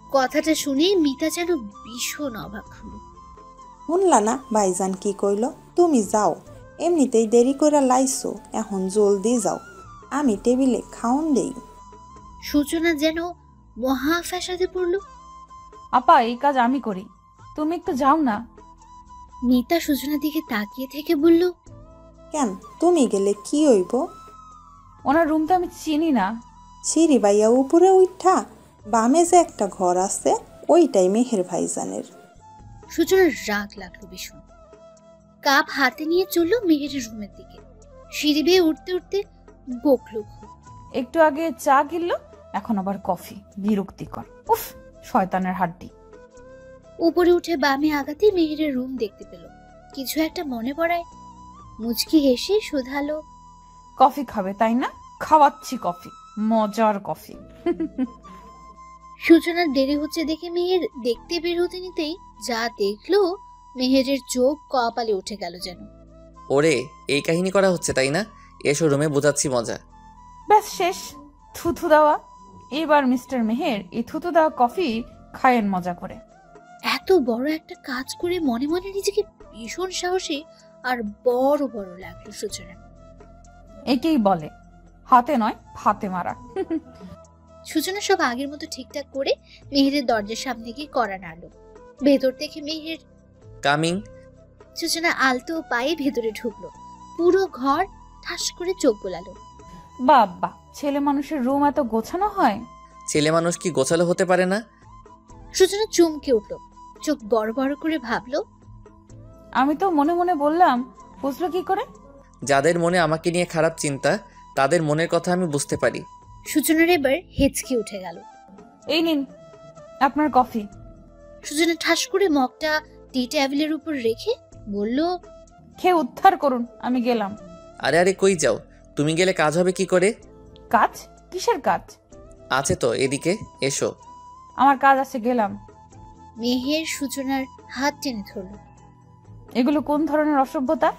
কথাটা শুনে মিতা যেন ভীষণ অবাক হলো। শুনলা না ভাইজান কি কইল? তুমি যাও, এমনিতেই দেরি করে লাইছো, এখন জলদি যাও, আমি টেবিলে খাওন দেই। সূচনা যেন মহা ফ্যাসাদে পড়ল। আপা এই কাজ আমি করি, তুমি একটু যাও না। মিতা সূচনার দিকে তাকিয়ে থেকে বলল, কেন, তুমি গেলে কি হইব? ওনার রুম তো আমি চিনি না। সিঁড়ি বাইয়া উপরে উঠা বামে যে একটা ঘর আছে, ওইটাই মেহের ভাইজানের। সূচনার রাগ লাগলো ভীষণ। কাপ হাতে নিয়ে চলল মেহেরের রুমের দিকে। সিঁড়ি বেয়ে উঠতে উঠতে বকলো খুব। একটু আগে চা গিললো, এখন আবার কফি, বিরক্তিকর। উফ, শয়তানের হাড্ডি। উপরে উঠে বামে আগাতে মেহেরের রুম দেখতে পেল। কিছু একটা মনে পড়ায় মুচকি হেসে শুধালো, কফি খাবে তাই না? খাওয়াচ্ছি কফি, মজার কফি। সূচনার দেরি হচ্ছে দেখে মেহের দেখতে বের হতে নিতেই যা দেখলো, মেহেরের চোখ কপালে উঠে গেল যেন। ওরে, এই কাহিনী করা হচ্ছে তাই না? এসো রুমে, বোঝাচ্ছি মজা। ব্যাস শেষ, থুথু দেওয়া। এবার মিস্টার মেহের এই থুথু দেওয়া কফি খায়েন মজা করে। এত বড় একটা কাজ করে মনে মনে নিজেকে ভীষণ সাহসী আর বড় বড় লাগলো সূচনা। একেই বলে হাতে নয় ফাতে মারা। সূচনা সব আগের মতো ঠিকঠাক করে মেহেরের দরজার সামনে গিয়ে কড়া নাড়লো। ভেতর থেকে মেহের কামিং। সূচনা আলতো পায়ে ভেতরে ঢুকলো। পুরো ঘর ঠাস করে চোখ বোলালো। বাবা, ছেলে মানুষের রুম এত গোছানো হয়? ছেলে মানুষ কি গোছালো হতে পারে না? সূচনা চমকে উঠলো, চোখ বড় বড় করে ভাবলো, আমি তো মনে মনে বললাম, বুঝলো কি করে? যাদের মনে আমাকে নিয়ে খারাপ চিন্তা, তাদের মনের কথা আমি বুঝতে পারি। সূচনার এবার হেঁচকি উঠে গেল। এই নিন আপনার কফি। সূচনা ঠাস করে মগটা টি টেবিলের উপর রেখে বলল, খেয়ে উদ্ধার করুন, আমি গেলাম। আরে আরে, কই যাও? তুমি গেলে কাজ হবে কি করে? কাজ? কিসের কাজ? আছে তো, এদিকে এসো। আমার কাজ আছে, গেলাম। মেহের সূচনার হাত টেনে ধরল। এগুলো কোন ধরনের অসভ্যতা?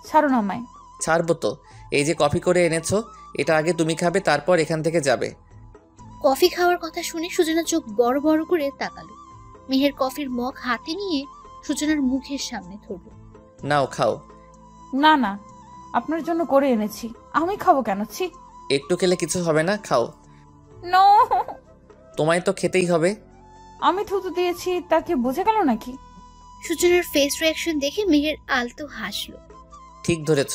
ছাড়ুন আমায়। ছাড়বো তো। এই যে কফি করে এনেছো, এটা আগে তুমি খাবে, তারপর এখান থেকে যাবে। কফি খাওয়ার কথা শুনে সূচনা চোখ বড় বড় করে তাকালো। মেহের কফির মগ হাতে নিয়ে সূচনার মুখের সামনে ধরল। নাও খাও। না না, আপনার জন্য করে এনেছি, আমি খাবো কেন? ছি। একটু খেলে কিছু হবে না, খাও। নো। তোমায় তো খেতেই হবে। আমি থুতু দিয়েছি তাকে বুঝে গেল নাকি? সূচনার ফেস রিয়াকশন দেখে মেহের আলতো হাসলো। ঠিক ধরেছ,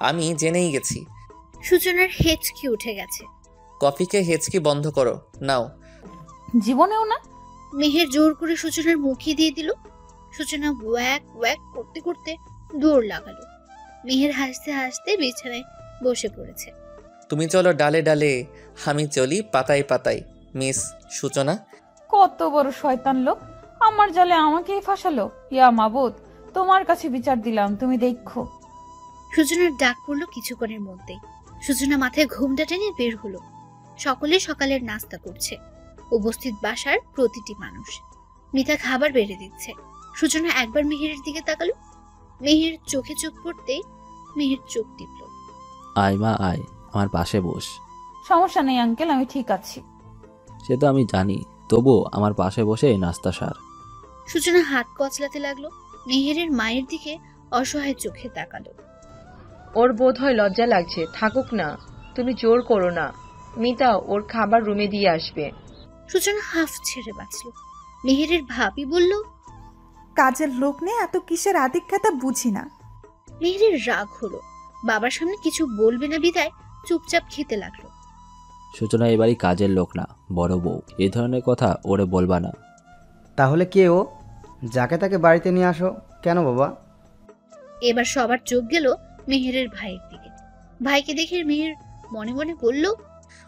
আমি জেনেই গেছি। সূচনার হেঁচকি উঠে গেছে। কফিকে হেঁচকি বন্ধ করো, নাও। জীবনেও না। মেহের জোর করে সূচনার মুখে দিয়ে দিল। সূচনা ওয়াক ওয়াক করতে করতে দৌড় লাগালো। মেহের হাসতে হাসতে বিছানায় বসে পড়েছে। তুমি চলো ডালে ডালে, আমি চলি পাতায় পাতায়। মিস সূচনা। কত বড় শয়তান লোক, আমার জালে আমাকেই ফাঁসালো। ইয়া মাবুদ, তোমার কাছে বিচার দিলাম, তুমি দেখো। সূচনার ডাক পড়লো কিছুক্ষণের মধ্যেই। সূচনা মাথায় ঘুমটা টেনে বের হলো। সকলে সকালের নাস্তা করছে, উপস্থিত বাসার প্রতিটি মানুষ। মিতা খাবার বেড়ে দিচ্ছে। সূচনা একবার মেহেরের দিকে তাকালো। মেহের চোখে চোখ পড়তেই মেহের চোখ টিপল। আয় মা আয়, আমার পাশে বস। সমস্যা নেই আঙ্কেল, আমি ঠিক আছি। সে তো আমি জানি, তবুও আমার পাশে বসে এই নাস্তা সার। সূচনা হাত কচলাতে লাগলো। মেহেরের মায়ের দিকে অসহায় চোখে তাকালো। ওর বোধ হয় লজ্জা লাগছে, থাকুক না, তুমি জোর করো না। মিতা ওর খাবার রুমে দিয়ে আসবে। সূচনা হাফ ছেড়ে বাঁচল। মেহেরের ভাবি বলল, কাজের লোক নেই, এত কিসের আদিক্ষাতা বুঝি না। মেহেরের রাগ হলো। বাবার সামনে কিছু বলবে না বিদায় চুপচাপ খেতে লাগলো। সূচনা এবারই কাজের লোক না, বড় বউ। এই ধরনের কথা ওরে বলবা না। তাহলে কে ও? যাকে তাকে বাড়িতে নিয়ে আসো কেন বাবা? এবার সবার চোখ গেল মেহেরের ভাইয়ের দিকে। ভাইকে দেখে মেহের মনে মনে বলল,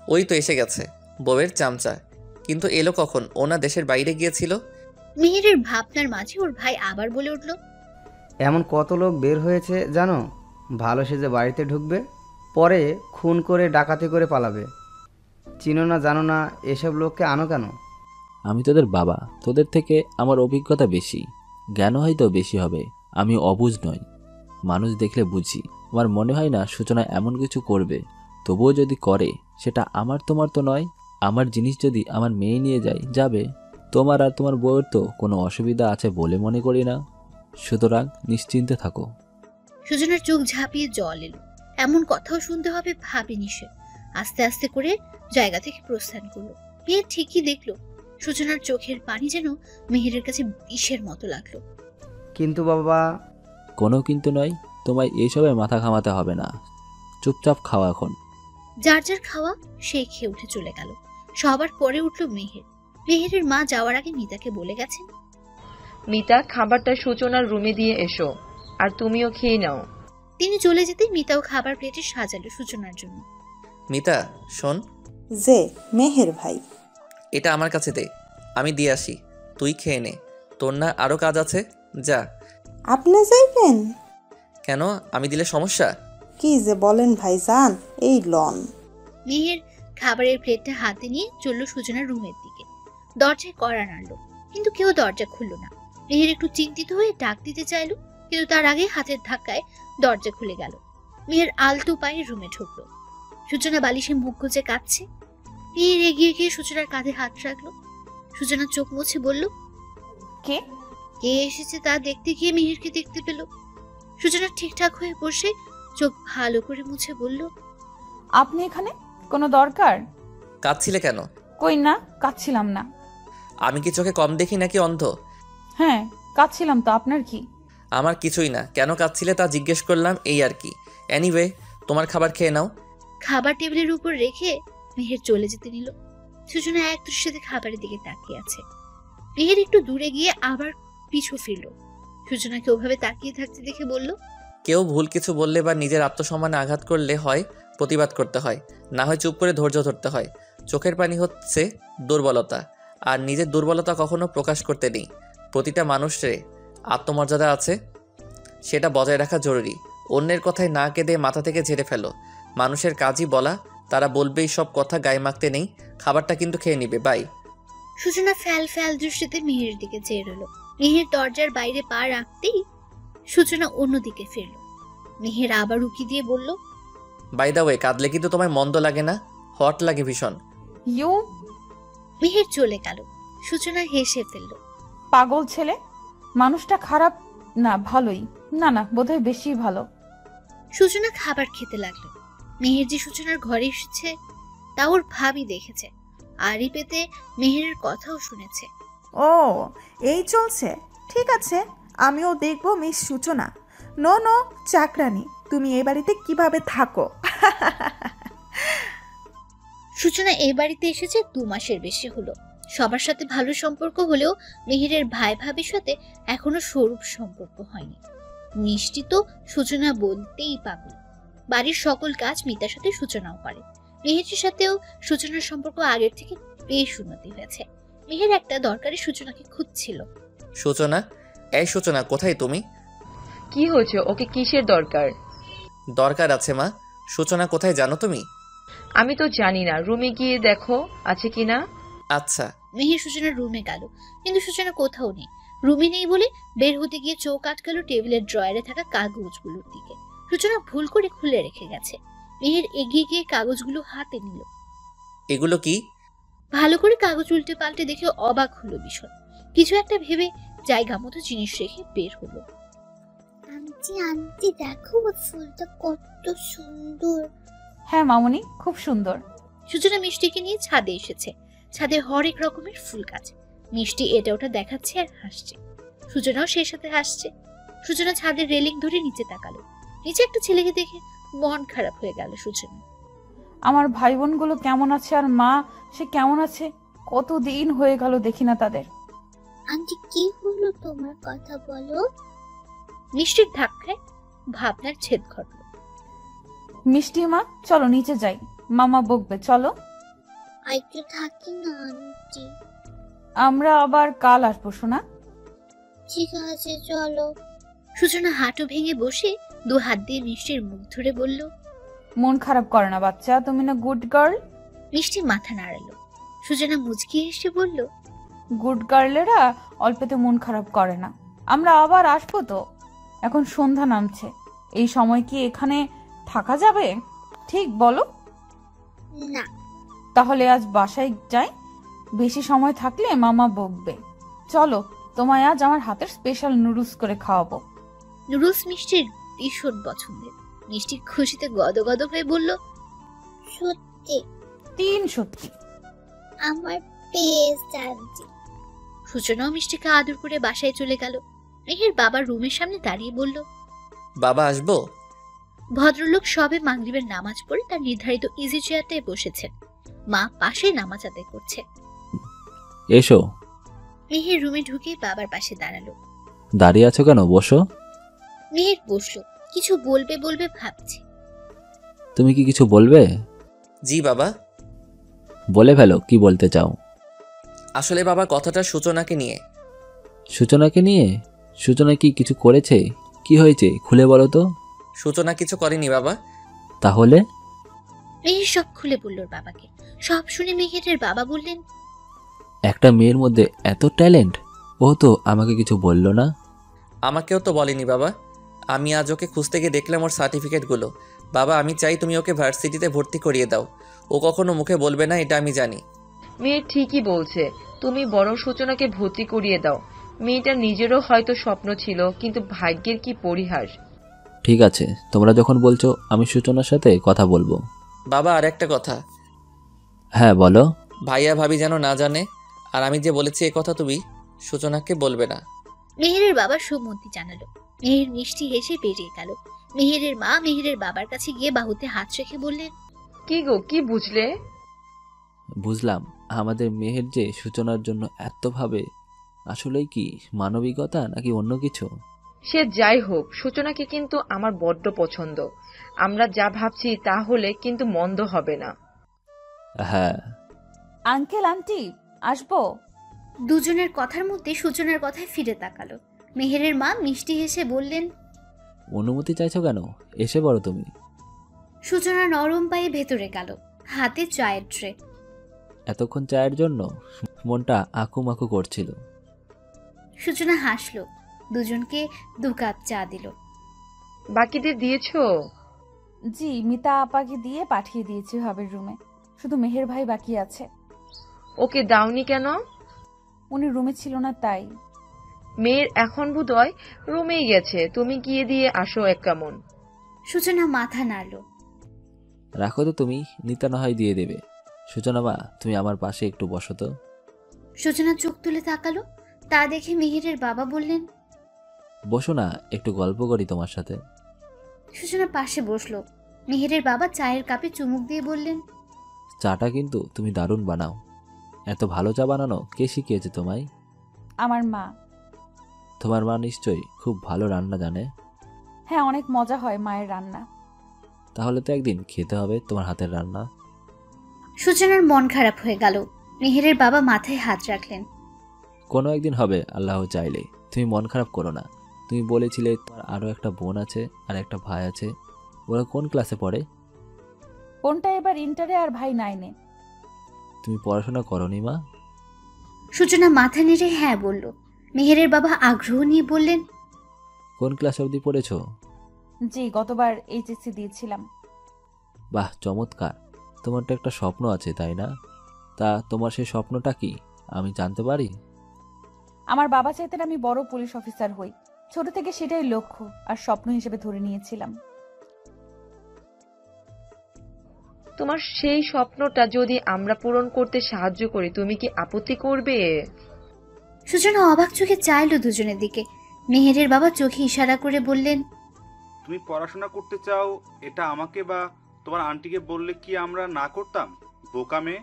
ওই তো এসে গেছে বউয়ের চামচা। কিন্তু এলো কখন? ওনা দেশের বাইরে গিয়েছিল। মেহেরের ভাবনার মাঝে ওর ভাই আবার বলে উঠল, এমন কত লোক বের হয়েছে জানো, ভালো সেজে বাড়িতে ঢুকবে, পরে খুন করে ডাকাতি করে পালাবে। চিনো না জানো না, এসব লোককে আনো কেন? আমি তোদের বাবা, তোদের থেকে আমার অভিজ্ঞতা বেশি, জ্ঞান হয়তো বেশি হবে। আমি অবুঝ নই, মানুষ দেখলে বুঝি। আমার মনে হয় না সূচনা এমন কিছু করবে। তবুও যদি করে, সেটা আমার তোমার তো নয়। আমার জিনিস যদি আমার মেয়ে নিয়ে যায়, যাবে। তোমার আর তোমার বউয়ের তো কোনো অসুবিধা আছে বলে মনে করি না, সুতরাং নিশ্চিন্তে থাকো। সূচনার চোখ ঝাঁপিয়ে জল এলো। এমন কথাও শুনতে হবে ভাবিনি সে। আস্তে আস্তে করে জায়গা থেকে প্রস্থান করলো। মেয়ে ঠিকই দেখলো সূচনার চোখের পানি যেন মেহেরের কাছে বিষের মতো লাগলো। কিন্তু বাবা। কোনো কিন্তু নয়, তোমায় এইসবে মাথা ঘামাতে হবে না, চুপচাপ খাওয়া এখন। যার যার খাওয়া সে খেয়ে উঠে চলে গেল। সবার পরে উঠলো মেহের। মেহেরের মা যাওয়ার আগে মিতাকে বলে গেছেন, মিতা খাবারটা সূচনার রুমে দিয়ে এসো, আর তুমিও খেয়ে নাও। তিনি চলে যেতে মিতাও খাবার প্লেটে সাজালো সূচনার জন্য। মিতা শোন। যে মেহের ভাই, এটা আমার কাছে দে, আমি দিয়ে আসি। তুই খেয়ে নে, তোর না আরো কাজ আছে, যা। আপনি যাইবেন? কেন, আমি দিলে সমস্যা? কি যে বলেন ভাইজান, এই লন। মেহের খাবারের প্লেটটা হাতে নিয়ে চলল সূচনার রুমের দিকে। দরজায় কড়া নাড়ল, কিন্তু কেউ দরজা খুলল না। মেহের একটু চিন্তিত হয়ে ডাক দিতে চাইল, কিন্তু তার আগে হাতের ধাক্কায় দরজা খুলে গেল। মেহের আলতো পায়ে রুমে ঢুকলো। সূচনা বালিশে মুখ গুজে কাঁদছে। মেহের এগিয়ে গিয়ে সূচনার কাঁধে হাত রাখলো। সূচনা চোখ মুছে বলল, কে কে এসেছে তা দেখতে গিয়ে মেহেরকে দেখতে পেল। সূচনা ঠিকঠাক হয়ে বসে চোখ ভালো করে মুছে বলল, আপনি এখানে? কোনো দরকার? কাঁদছিলে কেন? কই না, কাঁদছিলাম না। আমি কি চোখে কম দেখি নাকি অন্ধ? হ্যাঁ, কাঁদছিলাম তো, আপনার কি? আমার কিছুই না, কেন কাঁদছিলে তা জিজ্ঞেস করলাম, এই আর কি। এনিওয়ে, তোমার খাবার খেয়ে নাও। খাবার টেবিলের উপর রেখে মেহের চলে যেতে নিল। সূচনা এক দৃষ্টিতে খাবারের দিকে তাকিয়ে আছে। মেহের একটু দূরে গিয়ে আবার পিছু ফিরল। সূচনাকে ওভাবে তাকিয়ে থাকতে দেখে বলল, কেউ ভুল কিছু বললে বা নিজের আত্মসম্মানে আঘাত করলে হয় প্রতিবাদ করতে হয়, না হয় চুপ করে ধৈর্য ধরতে হয়। চোখের পানি হচ্ছে দুর্বলতা, আর নিজের দুর্বলতা কখনো প্রকাশ করতে নেই। প্রতিটা মানুষের আত্মমর্যাদা আছে, সেটা বজায় রাখা জরুরি। অন্যের কথায় না কেঁদে মাথা থেকে ঝেড়ে ফেলো। মানুষের কাজই বলা, তারা বলবেই সব কথা গায়ে মাখতে নেই। খাবারটা কিন্তু খেয়ে নিবে, বাই। সূচনা ফ্যাল ফ্যাল দৃষ্টিতে মেহের দিকে চেয়ে রইল। মেহের দরজার বাইরে পা রাখতেই সূচনা অন্যদিকে ফিরল। মেহের আবার উকি দিয়ে বলল, বাই দা ওয়ে, কাঁদলে কিন্তু তোমায় মন্দ লাগে না? হট লাগে ভীষণ। ইউ। মেহের চলে গেল। সূচনা হেসে ফেলল। পাগল ছেলে, মানুষটা খারাপ না, ভালোই। না না, বোধহয় বেশি ভালো। সূচনা খাবার খেতে লাগলো। মেহের যে সূচনার ঘরে এসেছে তা ওর ভাবি দেখেছে। আড়ি পেতে মেহেরের কথাও শুনেছে। ও এই চলছে, ঠিক আছে, আমিও দেখবো মিস সূচনা। নো নো চাকরানি, তুমি এই বাড়িতে কিভাবে থাকো। সূচনা এই বাড়িতে এসেছে 2 মাসের বেশি হলো। সবার সাথে ভালো সম্পর্ক হলেও মেহেরের ভাই ভাবির সাথে এখনো স্বরূপ সম্পর্ক হয়নি। মিষ্টি তো সূচনা বলতেই পাগল। বাড়ির সকল কাজ মিতার সাথে সূচনাও করে। মেহেরের সাথেও সূচনার সম্পর্ক আগের থেকে বেশ উন্নতি হয়েছে। মেহের একটা দরকারি সূচনাকে খুঁজছিল। সূচনা, এই সূচনা, কোথায় তুমি? কি হয়েছে? ওকে কিসের দরকার? দরকার আছে মা। সূচনা কোথায় জানো তুমি? আমি তো জানি না, রুমে গিয়ে দেখো আছে কিনা। আচ্ছা। মেহের সূচনার রুমে গেল, কিন্তু সূচনা কোথাও নেই। রুমে নেই বলে বের হতে গিয়ে চোখ আটকালো টেবিলের ড্রয়ারে থাকা কাগজগুলোর দিকে। সূচনা ভুল করে খুলে রেখে গেছে। মেহের এগিয়ে গিয়ে কাগজগুলো হাতে নিল। এগুলো কি? ভালো করে কাগজ উল্টে পাল্টে দেখে অবাক হলো ভীষণ। কিছু একটা ভেবে জায়গা মতো জিনিস রেখে বের হলো। আন্টি আন্টি দেখো ফুলটা কত সুন্দর। হ্যাঁ মামুনি, খুব সুন্দর। সূচনা মিষ্টিকে নিয়ে ছাদে এসেছে। ছাদে হরেক রকমের ফুল গাছ। মিষ্টি এটা ওটা দেখাচ্ছে আর হাসছে। সূচনাও সেই সাথে হাসছে। সূচনা ছাদের রেলিং ধরে নিচে তাকালো। নিচে একটা ছেলেকে দেখে মন খারাপ হয়ে গেল সূচনা। আমার ভাই বোনগুলো কেমন আছে আর মা সে কেমন আছে, কতদিন হয়ে গেল দেখি না তাদের। আন্টি কি হলো, তোমার কথা বলো। মিষ্টির ধাক্কায় ভাবনার ছেদ ঘটল। মিষ্টি মা, চলো নিচে যাই, মামা বকবে, চলো। আইকে থাকি না আন্টি। আমরা আবার কাল আসবো শোনা। ঠিক আছে চলো। সূচনা হাঁটু ভেঙে বসে 2 হাত দিয়ে মিষ্টির মুখ ধরে বলল, মন খারাপ করে না বাচ্চা, তুমি না গুড গার্ল। মিষ্টি মাথা নাড়ালো। সূচনা মুচকি হেসে বলল, গুড গার্লেরা অল্পতে মন খারাপ করে না। আমরা আবার আসবো তো। এখন সন্ধ্যা নামছে, এই সময় কি এখানে থাকা যাবে? ঠিক বলো। না। তাহলে আজ বাসায় যাই, বেশি সময় থাকলে মামা বকবে। চলো, তোমায় আজ আমার হাতের স্পেশাল নুডলস করে খাওয়াবো। নুডলস মিষ্টির ভীষণ পছন্দের। মিষ্টি খুশিতে গদগদ হয়ে বলল, সত্যি? 3 সত্যি। আমার বেস্ট আন্টি। সূচনাও মিষ্টিকে আদর করে বাসায় চলে গেল। মেহের বাবার রুমের সামনে দাঁড়িয়ে বলল, বাবা আসবো? ভদ্রলোক সবে মাগরিবের নামাজ পড়ে তার নির্ধারিত ইজি চেয়ারটায় বসেছেন। মা পাশে নামাজ আদায় করছে। এসো। মেহের রুমে ঢুকে বাবার পাশে দাঁড়ালো। দাঁড়িয়ে আছো কেন, বসো। মেহের বসলো। কিছু বলবে বলবে ভাবছে। তুমি কি কিছু বলবে? জি বাবা। বলে ফেলো, কি বলতে চাও। আসলে বাবা কথাটা সূচনাকে নিয়ে। সূচনাকে নিয়ে? সূচনা কি কিছু করেছে? কি হয়েছে খুলে বলো তো। সূচনা কিছু করেনি বাবা। তাহলে? মেহের সব খুলে বলল বাবাকে। সব শুনে মেহেরের বাবা বললেন, একটা মেয়ের মধ্যে এত ট্যালেন্ট, ও তো আমাকে কিছু বললো না। আমাকেও তো বলেনি বাবা। আমি আজ ওকে খুঁজতে গিয়ে দেখলাম ওর সার্টিফিকেটগুলো। বাবা আমি চাই তুমি ওকে ভার্সিটিতে ভর্তি করিয়ে দাও। ও কখনো মুখে বলবে না, এটা আমি জানি। মেয়ে ঠিকই বলছে, তুমি বরং সূচনাকে ভর্তি করিয়ে দাও। মেয়েটার নিজেরও হয়তো স্বপ্ন ছিল, কিন্তু ভাগ্যের কি পরিহাস। ঠিক আছে, তোমরা যখন বলছো আমি সূচনার সাথে কথা বলবো। বাবা আর একটা কথা। হ্যাঁ বলো। ভাইয়া ভাবি যেন না জানে, আর আমি যে বলেছি এ কথা তুমি সূচনাকে বলবে না। মেহেরের বাবা সম্মতি জানালো। মেহের মিষ্টি হেসে বেরিয়ে গেল। মেহেরের মা মেহেরের বাবার কাছে গিয়ে বাহুতে হাত রেখে বললেন, কি গো, কি বুঝলে? বুঝলাম আমাদের মেহের যে সূচনার জন্য এত ভাবে, আসলেই কি মানবিকতা নাকি অন্য কিছু? সে যাই হোক, সূচনাকে কিন্তু আমার বড্ড পছন্দ। আমরা যা ভাবছি তা হলে কিন্তু মন্দ হবে না। হ্যাঁ। আঙ্কেল আন্টি আসবো? দুজনের কথার মধ্যে সূচনার কথায় ফিরে তাকালো। মেহেরের মা মিষ্টি হেসে বললেন, অনুমতি চাইছো কেন, এসে পড়ো তুমি। সূচনা নরম পায়ে ভেতরে গেল, হাতে চায়ের ট্রে। এতক্ষণ চায়ের জন্য মনটা আকুমাকু করছিল। সূচনা হাসলো, দুজনকে 2 কাপ চা দিল। বাকিদের দিয়েছো? জি, মিতা আপাকে দিয়ে পাঠিয়ে দিয়েছি ভাবের রুমে। শুধু মেহের ভাই বাকি আছে। ওকে দাওনি কেন? উনি রুমে ছিল না তাই। মেয়ের এখন বোধহয় রুমেই গেছে, তুমি গিয়ে দিয়ে আসো এক কেমন। সূচনা মাথা নাড়ল। রাখো তো তুমি, নিতা না হয় দিয়ে দেবে। সূচনা মা, তুমি আমার পাশে একটু বসো তো। সূচনা চোখ তুলে তাকালো, তা দেখে মেহেরের বাবা বললেন, বসো না, একটু গল্প করি তোমার সাথে। সূচনা পাশে বসলো। মেহেরের বাবা চায়ের কাপে চুমুক দিয়ে বললেন, চাটা কিন্তু তুমি দারুণ বানাও। এত ভালো চা বানানো কে শিখিয়েছে তোমায়? আমার মা। তোমার মা নিশ্চয়ই খুব ভালো রান্না জানে। হ্যাঁ, অনেক মজা হয় মায়ের রান্না। তাহলে তো একদিন খেতে হবে তোমার হাতের রান্না। সূচনার মন খারাপ হয়ে গেল। মেহেরের বাবা মাথায় হাত রাখলেন। কোনো একদিন হবে, আল্লাহ চাইলে। তুমি মন খারাপ করো না। তুমি বলেছিলে তোমার আরও একটা বোন আছে আর একটা ভাই আছে। ওরা কোন ক্লাসে পড়ে? বোনটা এবার ইন্টারে আর ভাই 9-এ। তুমি পড়াশোনা করনি মা? সূচনা মাথা নেড়ে হ্যাঁ বলল। মেহেরের বাবা আগ্রহ নিয়ে বললেন, কোন ক্লাস অবধি পড়েছো? জি, গতবার এইচএসসি দিয়েছিলাম। বাহ, চমৎকার। তোমার তো একটা স্বপ্ন আছে, তাই না? তা তোমার সেই স্বপ্নটা কি আমি জানতে পারি? আমার বাবা চাইতেন আমি বড় পুলিশ অফিসার হই। ছোট থেকে সেটাই লক্ষ্য আর স্বপ্ন হিসেবে ধরে নিয়েছিলাম। তোমার সেই স্বপ্নটা যদি আমরা পূরণ করতে সাহায্য করি, তুমি কি আপত্তি করবে? সূচনা অবাক চোখে চাইল দুজনের দিকে। মেহেরের বাবা চোখে ইশারা করে বললেন, তুমি পড়াশোনা করতে চাও, এটা আমাকে বা তোমার আন্টিকে বললে কি আমরা না করতাম? বোকা মেয়ে।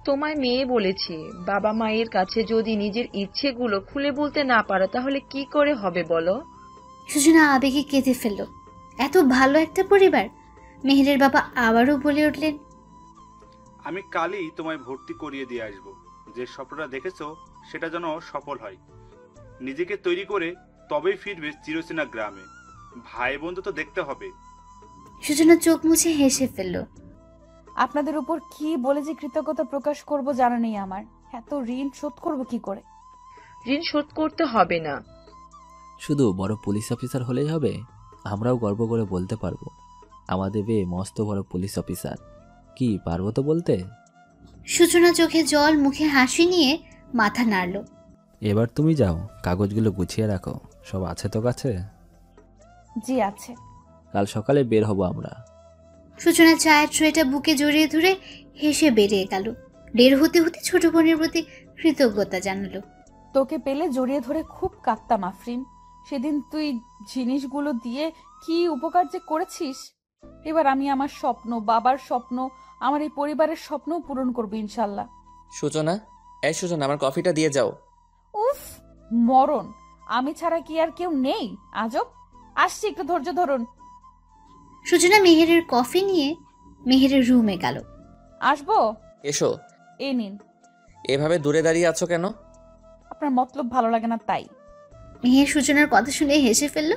তোমায় মেয়ে বলেছি। বাবা মায়ের কাছে যদি নিজের ইচ্ছেগুলো খুলে বলতে না পারো তাহলে কি করে হবে বলো? সূচনা আবেগে কেঁদে ফেলল। এত ভালো একটা পরিবার। মেহেরের বাবা আবারও বলে উঠলেন, আমি কালই তোমায় ভর্তি করিয়ে দিয়ে আসবো। যে স্বপ্নটা দেখেছো সেটা যেন সফল হয়। নিজেকে তৈরি করে তবেই ফিরবে চিরচেনা গ্রামে। ভাই বন্ধু তো দেখতে হবে। সূচনা চোখ মুছে হেসে ফেলল। আপনাদের উপর কি বলে যে কৃতজ্ঞতা প্রকাশ করব জানা নেই আমার। এত ঋণ শোধ করব কি করে? ঋণ শোধ করতে হবে না। শুধু বড় পুলিশ অফিসার হলেই হবে? আমরাও গর্ব করে বলতে পারবো আমাদের মেয়ে মস্ত বড় পুলিশ অফিসার। কি পারবো তো বলতে? সূচনা চোখে জল, মুখে হাসি নিয়ে মাথা নাড়ল। এবার তুমি যাও, কাগজগুলো গুছিয়ে রাখো। সব আছে তো কাছে? জি আছে। কাল সকালে বের হব আমরা। সূচনা চায়ের ট্রেটা বুকে জড়িয়ে ধরে হেসে বেরিয়ে গেল। বের হতে হতে ছোট বোনের প্রতি কৃতজ্ঞতা জানালো। তোকে পেলে জড়িয়ে ধরে খুব কাঁদতাম আফরিন। সেদিন তুই জিনিসগুলো দিয়ে কি উপকার যে করেছিস। এবার আমি আমার স্বপ্ন, বাবার স্বপ্ন, আমার এই পরিবারের স্বপ্ন পূরণ করবো ইনশাল্লাহ। সূচনা, এই সূচনা, আমার কফিটা দিয়ে যাও। উফ, মরণ! আমি ছাড়া কি আর কেউ নেই? আজব। আসছি, একটু ধৈর্য ধরুন। সূচনা মেহেরের কফি নিয়ে মেহেরের রুমে গেল। আসবো? এসো। এই নিন। এভাবে দূরে দাঁড়িয়ে আছো কেন? আপনার মতলব ভালো লাগে না তাই। মেহের সূচনার কথা শুনে হেসে ফেলল।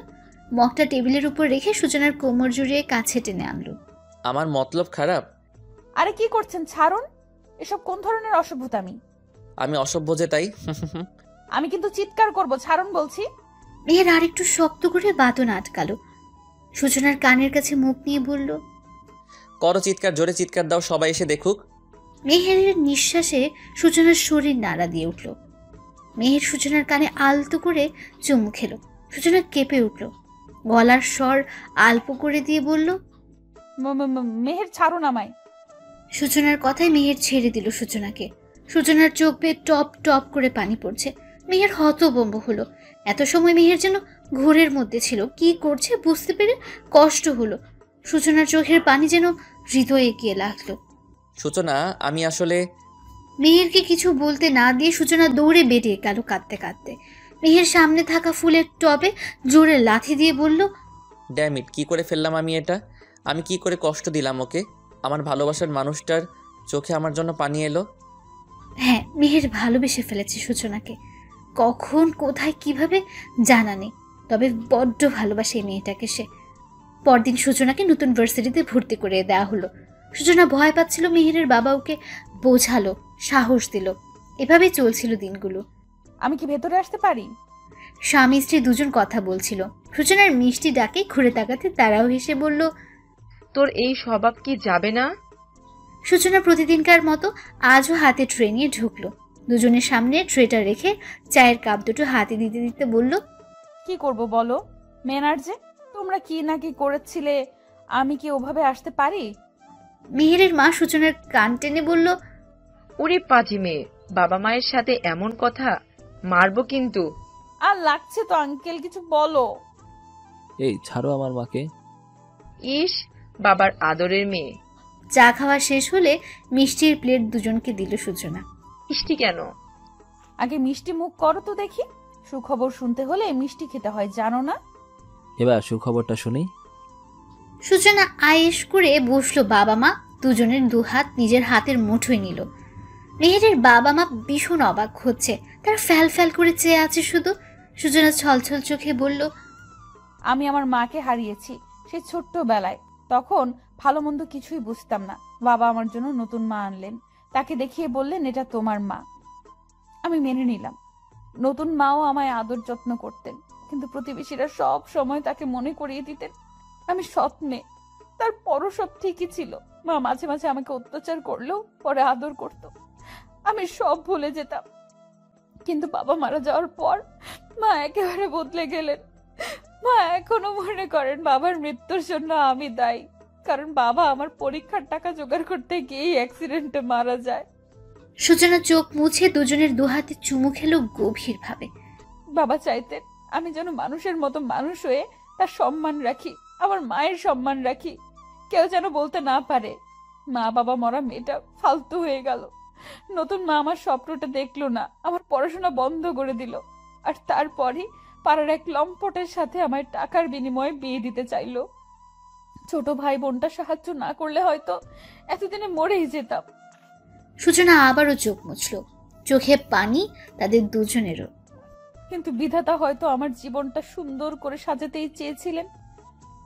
মগটা টেবিলের উপর রেখে সূচনার কোমর জড়িয়ে কাছে টেনে আনলো। আমার মতলব খারাপ? আরে কি করছেন, ছাড়ুন। এসব কোন ধরনের অসভ্যতামি? আমি অসভ্য যে তাই? আমি কিন্তু চিৎকার করব, ছাড়ুন বলছি। মেহের আর একটু শক্ত করে বাদন আটকালো। সূচনার কানের কাছে মুখ নিয়ে বলল, করো চিৎকার, জোরে চিৎকার দাও, সবাই এসে দেখুক। মেহেরের নিঃশ্বাসে সূচনার শরীর নাড়া দিয়ে উঠল। মেহের সূচনার কানে আলতো করে চুমু খেল। সূচনা কেঁপে উঠল। গলার স্বর আলপো করে দিয়ে বলল, মেহের ছাড়ুন আমায়। সূচনার কথায় মেহের ছেড়ে দিল সূচনাকে। সূচনার চোখ বেয়ে টপ টপ করে পানি পড়ছে। মেহের হতভম্ব হলো। এত সময় মেহের যেন ঘোরের মধ্যে ছিল। কি করছে বুঝতে পেরে কষ্ট হলো। সূচনার চোখের পানি যেন হৃদয়ে গিয়ে লাগলো। সূচনা, আমি আসলে... মেহেরকে কিছু বলতে না দিয়ে সূচনা দৌড়ে বেরিয়ে গেল কাঁদতে কাঁদতে। মেহের সামনে থাকা ফুলের টবে জোরে লাথি দিয়ে বলল, ড্যাম ইট, কি করে ফেললাম আমি এটা? আমি কি করে কষ্ট দিলাম ওকে? আমার ভালোবাসার মানুষটার চোখে আমার জন্য পানি এলো। হ্যাঁ, মেহের ভালোবেসে ফেলেছে সূচনাকে। কখন, কোথায়, কিভাবে জানা নেই, তবে বড্ড ভালোবাসে এই মেয়েটাকে সে। পরদিন সূচনাকে নতুন ভার্সিটিতে ভর্তি করে দেওয়া হলো। সূচনা ভয় পাচ্ছিল। মেহেরের বাবা ওকে বোঝালো, সাহস দিল। এভাবেই চলছিল দিনগুলো। আমি কি ভেতরে আসতে পারি? স্বামী স্ত্রী দুজন কথা বলছিল। সূচনার মিষ্টি ডাকে ঘুরে তাকাতে তারাও হেসে বলল, তোর এই স্বভাব কি যাবে না? সূচনা প্রতিদিনকার মতো আজও হাতে ট্রে নিয়ে ঢুকলো। দুজনের সামনে ট্রেটা রেখে চায়ের কাপ দুটো হাতে দিতে দিতে বলল, কি করব বলো মেনার, যে তোমরা কি নাকি করেছিলে, আমি কি ওভাবে আসতে পারি? মেহেরের মা সূচনার কান টেনে বলল, ওরে পাজি মেয়ে, বাবা মায়ের সাথে এমন কথা, মারবো কিন্তু। আর লাগছে তো আঙ্কেল, কিছু বলো। এই ছাড়ো আমার মাকে। ইস, বাবার আদরের মেয়ে। চা খাওয়া শেষ হলে মিষ্টির প্লেট দুজনকে দিল সূচনা। মিষ্টি কেন? আগে মিষ্টি মুখ করো তো দেখি। সুখবর শুনতে হলে মিষ্টি খেতে হয়, জানো না? এবার সুখবরটা শুনি। সূচনা আয়েশ করে বসলো। বাবা মা দুজনের দুহাত নিজের হাতের মুঠোয় নিল। মেহেরের বাবা মা ভীষণ অবাক হচ্ছে, তারা ফ্যাল ফ্যাল করে চেয়ে আছে শুধু। সূচনা ছলছল চোখে বলল, আমি আমার মাকে হারিয়েছি সেই ছোট্টবেলায়। তখন ভালো মন্দ কিছুই বুঝতাম না। বাবা আমার জন্য নতুন মা আনলেন, তাকে দেখিয়ে বললেন এটা তোমার মা। আমি মেনে নিলাম। নতুন মাও আমায় আদর যত্ন করতেন, কিন্তু প্রতিবেশীরা সব সময় তাকে মনে করিয়ে দিতেন আমি সৎ মেয়ে। তারপরও সব ঠিকই ছিল। মা মাঝে মাঝে আমাকে অত্যাচার করলেও পরে আদর করত, আমি সব ভুলে যেতাম। কিন্তু বাবা মারা যাওয়ার পর মা একেবারে বদলে গেলেন। মা এখনো মনে করেন বাবার মৃত্যুর জন্য আমি দায়ী, কারণ বাবা আমার পরীক্ষার টাকা জোগাড় করতে গিয়েই অ্যাক্সিডেন্টে মারা যায়। সূচনা চোখ মুছে দুজনের দুহাতে চুমু খেলো গভীর ভাবে। বাবা চাইতেন আমি যেন মানুষের মতো মানুষ হয়ে তার সম্মান রাখি, আমার মায়ের সম্মান রাখি। কেউ যেন বলতে না পারে মা বাবা মরা মেয়েটা ফালতু হয়ে গেল। নতুন মা আমার স্বপ্নটা দেখলো না, আমার পড়াশোনা বন্ধ করে দিল। আর তারপরই পাড়ার এক লম্পটের সাথে আমার টাকার বিনিময়ে বিয়ে দিতে চাইলো। ছোট ভাই বোনটা সাহায্য না করলে হয়তো এতদিনে মরেই যেতাম। সূচনা আবারও চোখ মুছল, চোখে পানি তাদের দুজনেরও। কিন্তু বিধাতা হয়তো আমার জীবনটা সুন্দর করে সাজাতেই চেয়েছিলেন,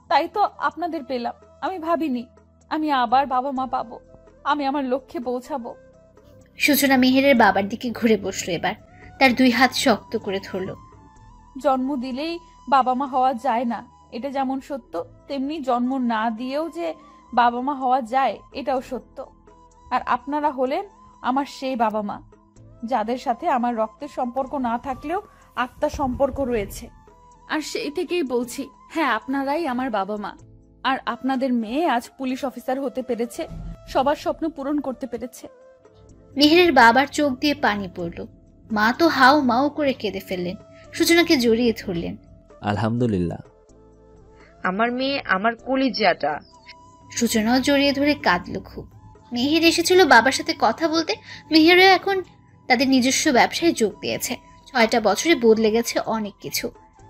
তাই তো আপনাদের পেলাম। আমি ভাবিনি আমি আবার বাবা মা পাবো, আমি আমার লক্ষ্যে পৌঁছাবো। সূচনা মেহেরের বাবার দিকে ঘুরে বসলো। এবার তার দুই হাত শক্ত করে ধরল। জন্ম দিলেই বাবা মা হওয়া যায় না, এটা যেমন সত্য, তেমনি জন্ম না দিয়েও যে বাবা মা হওয়া যায় এটাও সত্য। আর আপনারা হলেন আমার সেই বাবা মা, যাদের সাথে আমার রক্তের সম্পর্ক না থাকলেও আত্মার সম্পর্ক রয়েছে। আর সেই থেকেই বলছি, হ্যাঁ আপনারাই আমার বাবা মা। আর আপনাদের মেয়ে আজ পুলিশ অফিসার হতে পেরেছে, সবার স্বপ্ন পূরণ করতে পেরেছে। মেহেরের বাবার চোখ দিয়ে পানি পড়ল। মা তো হাউ মাউ করে কেঁদে ফেললেন, সূচনাকে জড়িয়ে ধরলেন। আলহামদুলিল্লাহ, আমার মেয়ে আমার কলিজাটা। সূচনাও জড়িয়ে ধরে কাঁদল খুব। মেহের এসেছিল বাবার সাথে কথা বলতে। মেহেরও এখন তাদের নিজস্ব ব্যবসায় যোগ দিয়েছে। 6টা বছরে বদলে গেছে অনেক কিছু।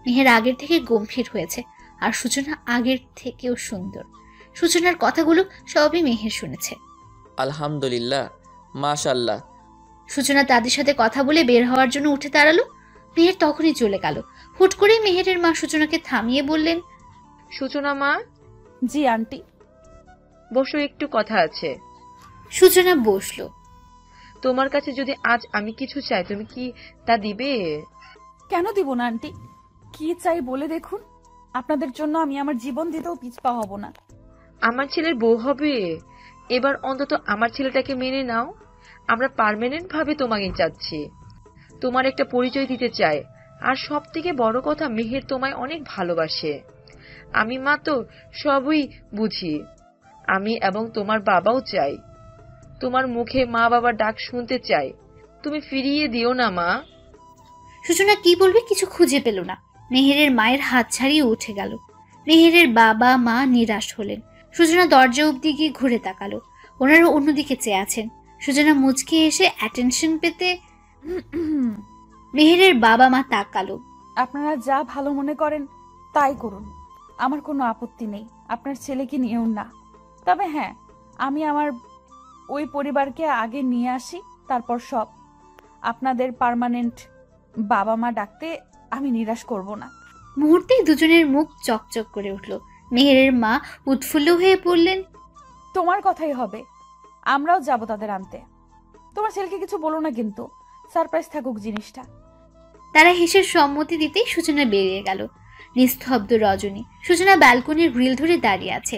মেহের আগের থেকে গম্ভীর হয়েছে, আর সূচনা আগের থেকেও সুন্দর। সূচনার কথাগুলো সবই মেহের শুনেছে। আলহামদুলিল্লাহ, মাশাল্লাহ। সূচনা তাদের সাথে কথা বলে বের হওয়ার জন্য উঠে দাঁড়ালো। মেহের তখনই চলে গেল। হুট করেই মেহেরের মা সূচনাকে থামিয়ে বললেন, সূচনা মা। জি আন্টি। বসো, একটু কথা আছে। সূচনা বসলো। তোমার কাছে যদি আজ আমি কিছু চাই, তুমি কি তা দিবে? কেন দিব না আন্টি, কি চাই বলে দেখুন। আপনাদের জন্য আমি আমার জীবন দিতেও পিছপা হব না। আমার ছেলের বউ হবে, এবার অন্তত আমার ছেলেটাকে মেনে নাও। আমরা পার্মানেন্ট ভাবে তোমাকে চাচ্ছি, তোমার একটা পরিচয় দিতে চাই। আর সব থেকে বড় কথা, মেহের তোমায় অনেক ভালোবাসে। আমি মা তো সবই বুঝি। আমি এবং তোমার বাবাও চাই, তোমার মুখে মা বাবার ডাক শুনতে চাই। তুমি ফিরিয়ে দিও না মা। সূচনা কি বলবে কিছু খুঁজে পেল না। মেহেরের মায়ের হাত ছাড়িয়ে উঠে গেল। মেহেরের বাবা মা নিরাশ হলেন। সূচনা দরজা অব্দি গিয়ে ঘুরে তাকালো। ওনারা অন্যদিকে চেয়ে আছেন। সূচনা মুচকে এসে অ্যাটেনশন পেতে মেহেরের বাবা মা তাকালো। আপনারা যা ভালো মনে করেন তাই করুন, আমার কোনো আপত্তি নেই। আপনার ছেলেকে নিয়েও না। তবে হ্যাঁ, আমি আমার ওই পরিবারকে আগে নিয়ে আসি, তারপর সব। আপনাদের পার্মানেন্ট বাবা মা ডাকতে আমি নিরাশ করব না। মুহূর্তেই দুজনের মুখ চকচক করে উঠল। মেহেরের মা উৎফুল্ল হয়ে বললেন, তোমার কথাই হবে, আমরাও যাব তাদের আনতে। তোমার ছেলেকে কিছু বলো না কিন্তু, সারপ্রাইজ থাকুক জিনিসটা। তারা হেসে সম্মতি দিতেই সূচনা বেরিয়ে গেল। নিস্তব্ধ রজনী। সূচনা ব্যালকনির গ্রিল ধরে দাঁড়িয়ে আছে।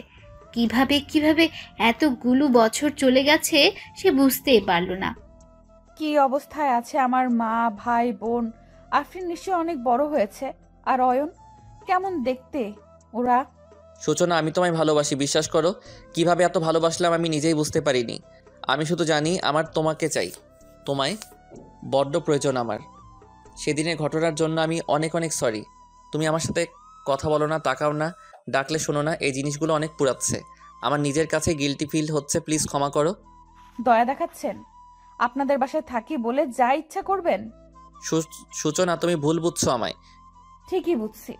কিভাবে এতগুলো বছর চলে গেছে সে বুঝতেই পারল না। কি অবস্থায় আছে আমার মা, ভাই, বোন? আফরিন নিশ্চয় অনেক বড় হয়েছে। আর অয়ন কেমন দেখতে? ওরা সূচনা, আমি তোমায় ভালোবাসি, বিশ্বাস করো। কিভাবে এত ভালোবাসলাম আমি নিজেই বুঝতে পারিনি। আমি শুধু জানি আমার তোমাকে চাই, তোমায় বড্ড প্রয়োজন আমার। সেদিনের ঘটনার জন্য আমি অনেক অনেক সরি। তুমি আমার সাথে কথা বলো না, তাকাও না, ডাকলে শোনো না, এই জিনিসগুলো অনেক পুড়াচ্ছে। আমার নিজের কাছে গিল্টি ফিল হচ্ছে, প্লিজ ক্ষমা করো। দয়া দেখাচ্ছেন? আপনাদের বাসায় থাকি বলে যা ইচ্ছা করবেন? সূচনা, তুমি ভুল বুঝছো আমায়। ঠিকই বুঝছি।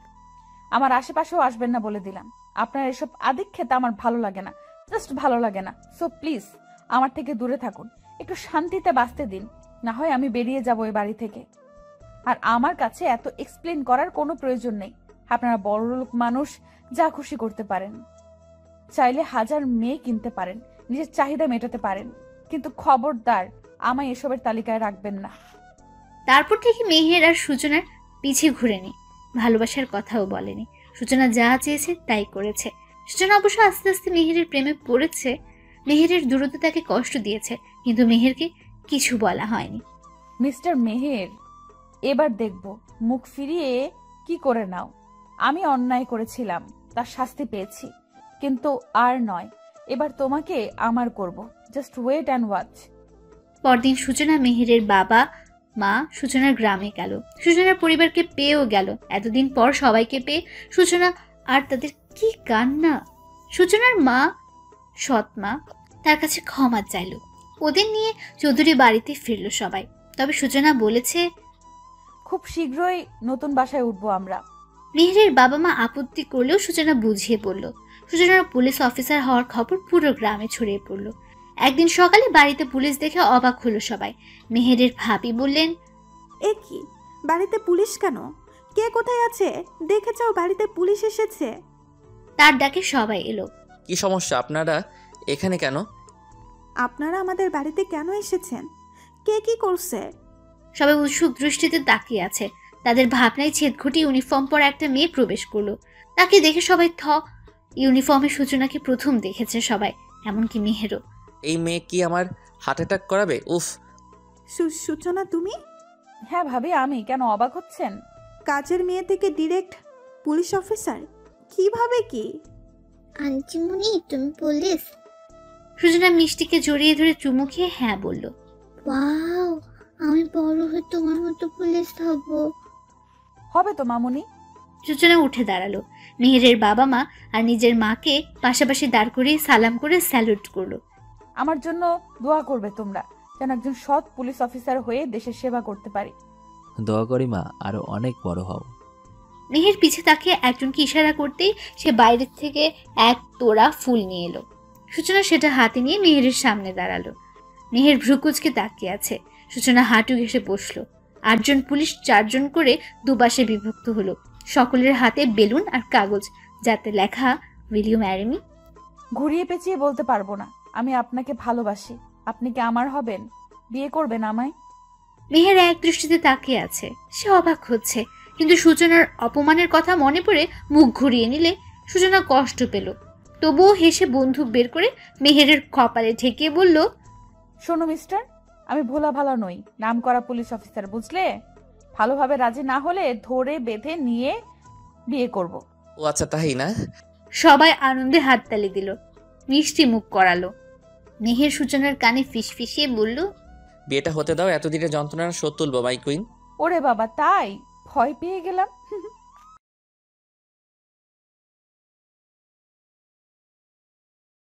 আমার আশেপাশেও আসবেন না বলে দিলাম। আপনার এসব আদিক খেতে আমার ভালো লাগে না, জাস্ট ভালো লাগে না। সো প্লিজ আমার থেকে দূরে থাকুন, একটু শান্তিতে বাঁচতে দিন। না হয় আমি বেরিয়ে যাব এই বাড়ি থেকে। আর আমার কাছে এত এক্সপ্লেন করার কোনো প্রয়োজন নেই। আপনারা বড়লোক মানুষ, যা খুশি করতে পারেন, চাইলে 1000 মেয়ে কিনতে পারেন, নিজের চাহিদা মেটাতে পারেন, কিন্তু খবরদার আমায় এসবের তালিকায় রাখবেন না। তারপর থেকে মেহের আর সূচনার পিছে ঘুরেনি, ভালোবাসার কথাও বলেনি। সূচনা যা চেয়েছে তাই করেছে। সূচনা অবশ্য আস্তে আস্তে মেহেরের প্রেমে পড়েছে। মেহেরের দূরত্ব তাকে কষ্ট দিয়েছে, কিন্তু মেহেরকে কিছু বলা হয়নি। মিস্টার মেহের, এবার দেখব মুখ ফিরিয়ে কি করে নাও। আমি অন্যায় করেছিলাম, তার শাস্তি পেয়েছি, কিন্তু আর নয়। এবার তোমাকে আমার করব। Just wait and watch. পরদিন সূচনা মেহেরের বাবা মা সূচনার গ্রামে গেল। সূচনার পরিবারকে পেয়েও গেল। এতদিন পর সবাইকে পেয়ে সূচনা আর তাদের কি কান্না। সূচনার মা, সৎ মা, তার কাছে ক্ষমা চাইল। ওদের নিয়ে চৌধুরী বাড়িতে ফিরল সবাই। তবে সূচনা বলেছে খুব শীঘ্রই নতুন বাসায় উঠবো আমরা। মেহেরের বাবা মা আপত্তি করলেও সূচনা বুঝিয়ে বলল। সূচনার পুলিশ অফিসার হওয়ার খবর পুরো গ্রামে ছড়িয়ে পড়ল। একদিন সকালে বাড়িতে পুলিশ দেখে অবাক হলো সবাই। মেহেরের ভাবি বললেন, এ কি, বাড়িতে পুলিশ কেন? কে কোথায় আছে? দেখে যাও, বাড়িতে পুলিশ এসেছে। তার ডাকে সবাই এলো। কি সমস্যা, আপনারা এখানে কেন? আপনারা আমাদের বাড়িতে কেন এসেছেন? কে কি করছে? সবাই উৎসুক দৃষ্টিতে তাকিয়ে আছে। তাদের ভাবনায় ছেদঘটি ইউনিফর্ম পরা একটা মেয়ে প্রবেশ করলো। তাকে দেখে সবাই থ। ইউনিফর্মে সূচনাকে প্রথম দেখেছে সবাই, এমনকি মেহেরও। এই মেয়ে কি আমার হার্ট অ্যাটাক করাবে? উফ। সূচনা তুমি? হ্যাঁ ভাবি, আমি। কেন অবাক হচ্ছেন? কাজের মেয়ে থেকে ডিরেক্ট পুলিশ অফিসার, কিভাবে কি? আন্টিমণি, তুমি পুলিশ? সূচনা মিষ্টিকে জড়িয়ে ধরে চুমু খেয়ে হ্যাঁ বলল। ওয়াও, আমি বড় হয়ে তোমার মতো পুলিশ হবো। হবে তো মামুনি। সূচনা উঠে দাঁড়ালো। মেহেরের বাবা মা আর নিজের মাকে পাশাপাশি দাঁড় করিয়ে সালাম করে স্যালুট করলো। আমার জন্য দোয়া করবে তোমরা, যেন একজন সৎ পুলিশ অফিসার হয়ে দেশের সেবা করতে পারি। দোয়া করি মা, আরো অনেক বড় হও। মেহের পিছে তাকে একজনকে ইশারা করতেই সে বাইরের থেকে এক তোড়া ফুল নিয়ে এলো। সূচনা সেটা হাতে নিয়ে মেহেরের সামনে দাঁড়ালো। মেহের ভ্রুকুচকে তাকিয়ে আছে। সূচনা হাঁটু ঘেঁষে বসলো। 8 জন পুলিশ 4 জন করে দুপাশে বিভক্ত হলো। সকলের হাতে বেলুন আর কাগজ, যাতে লেখা উইল ইউ ম্যারি মি। ঘুরিয়ে পেঁচিয়ে বলতে পারবো না। আমি আপনাকে ভালোবাসি। আপনি কি আমার হবেন? বিয়ে করবেন আমায়? মেহের এক দৃষ্টিতে তাকিয়ে আছে। সে অবাক হচ্ছে, কিন্তু সূচনার অপমানের কথা মনে পড়ে মুখ ঘুরিয়ে নিলে সূচনা কষ্ট পেল। তবুও হেসে বন্দুক বের করে মেহেরের কপালে ঠেকিয়ে বলল, শোনো মিস্টার, আমি ভোলা ভালা নই, নাম করা পুলিশ অফিসার, বুঝলে? ভালোভাবে রাজি না হলে ধরে বেঁধে নিয়ে বিয়ে করব। ও আচ্ছা, তাই না? সবাই আনন্দে হাততালি দিল। মিষ্টি মুখ করালো। মেহের সূচনার কানে ফিসফিসিয়ে বলল, বিয়েটা হতে দাও, এতদিনের যন্ত্রণার শোধ তুলবো মাই কুইন। ওরে বাবা, তাই? ভয় পেয়ে গেলাম।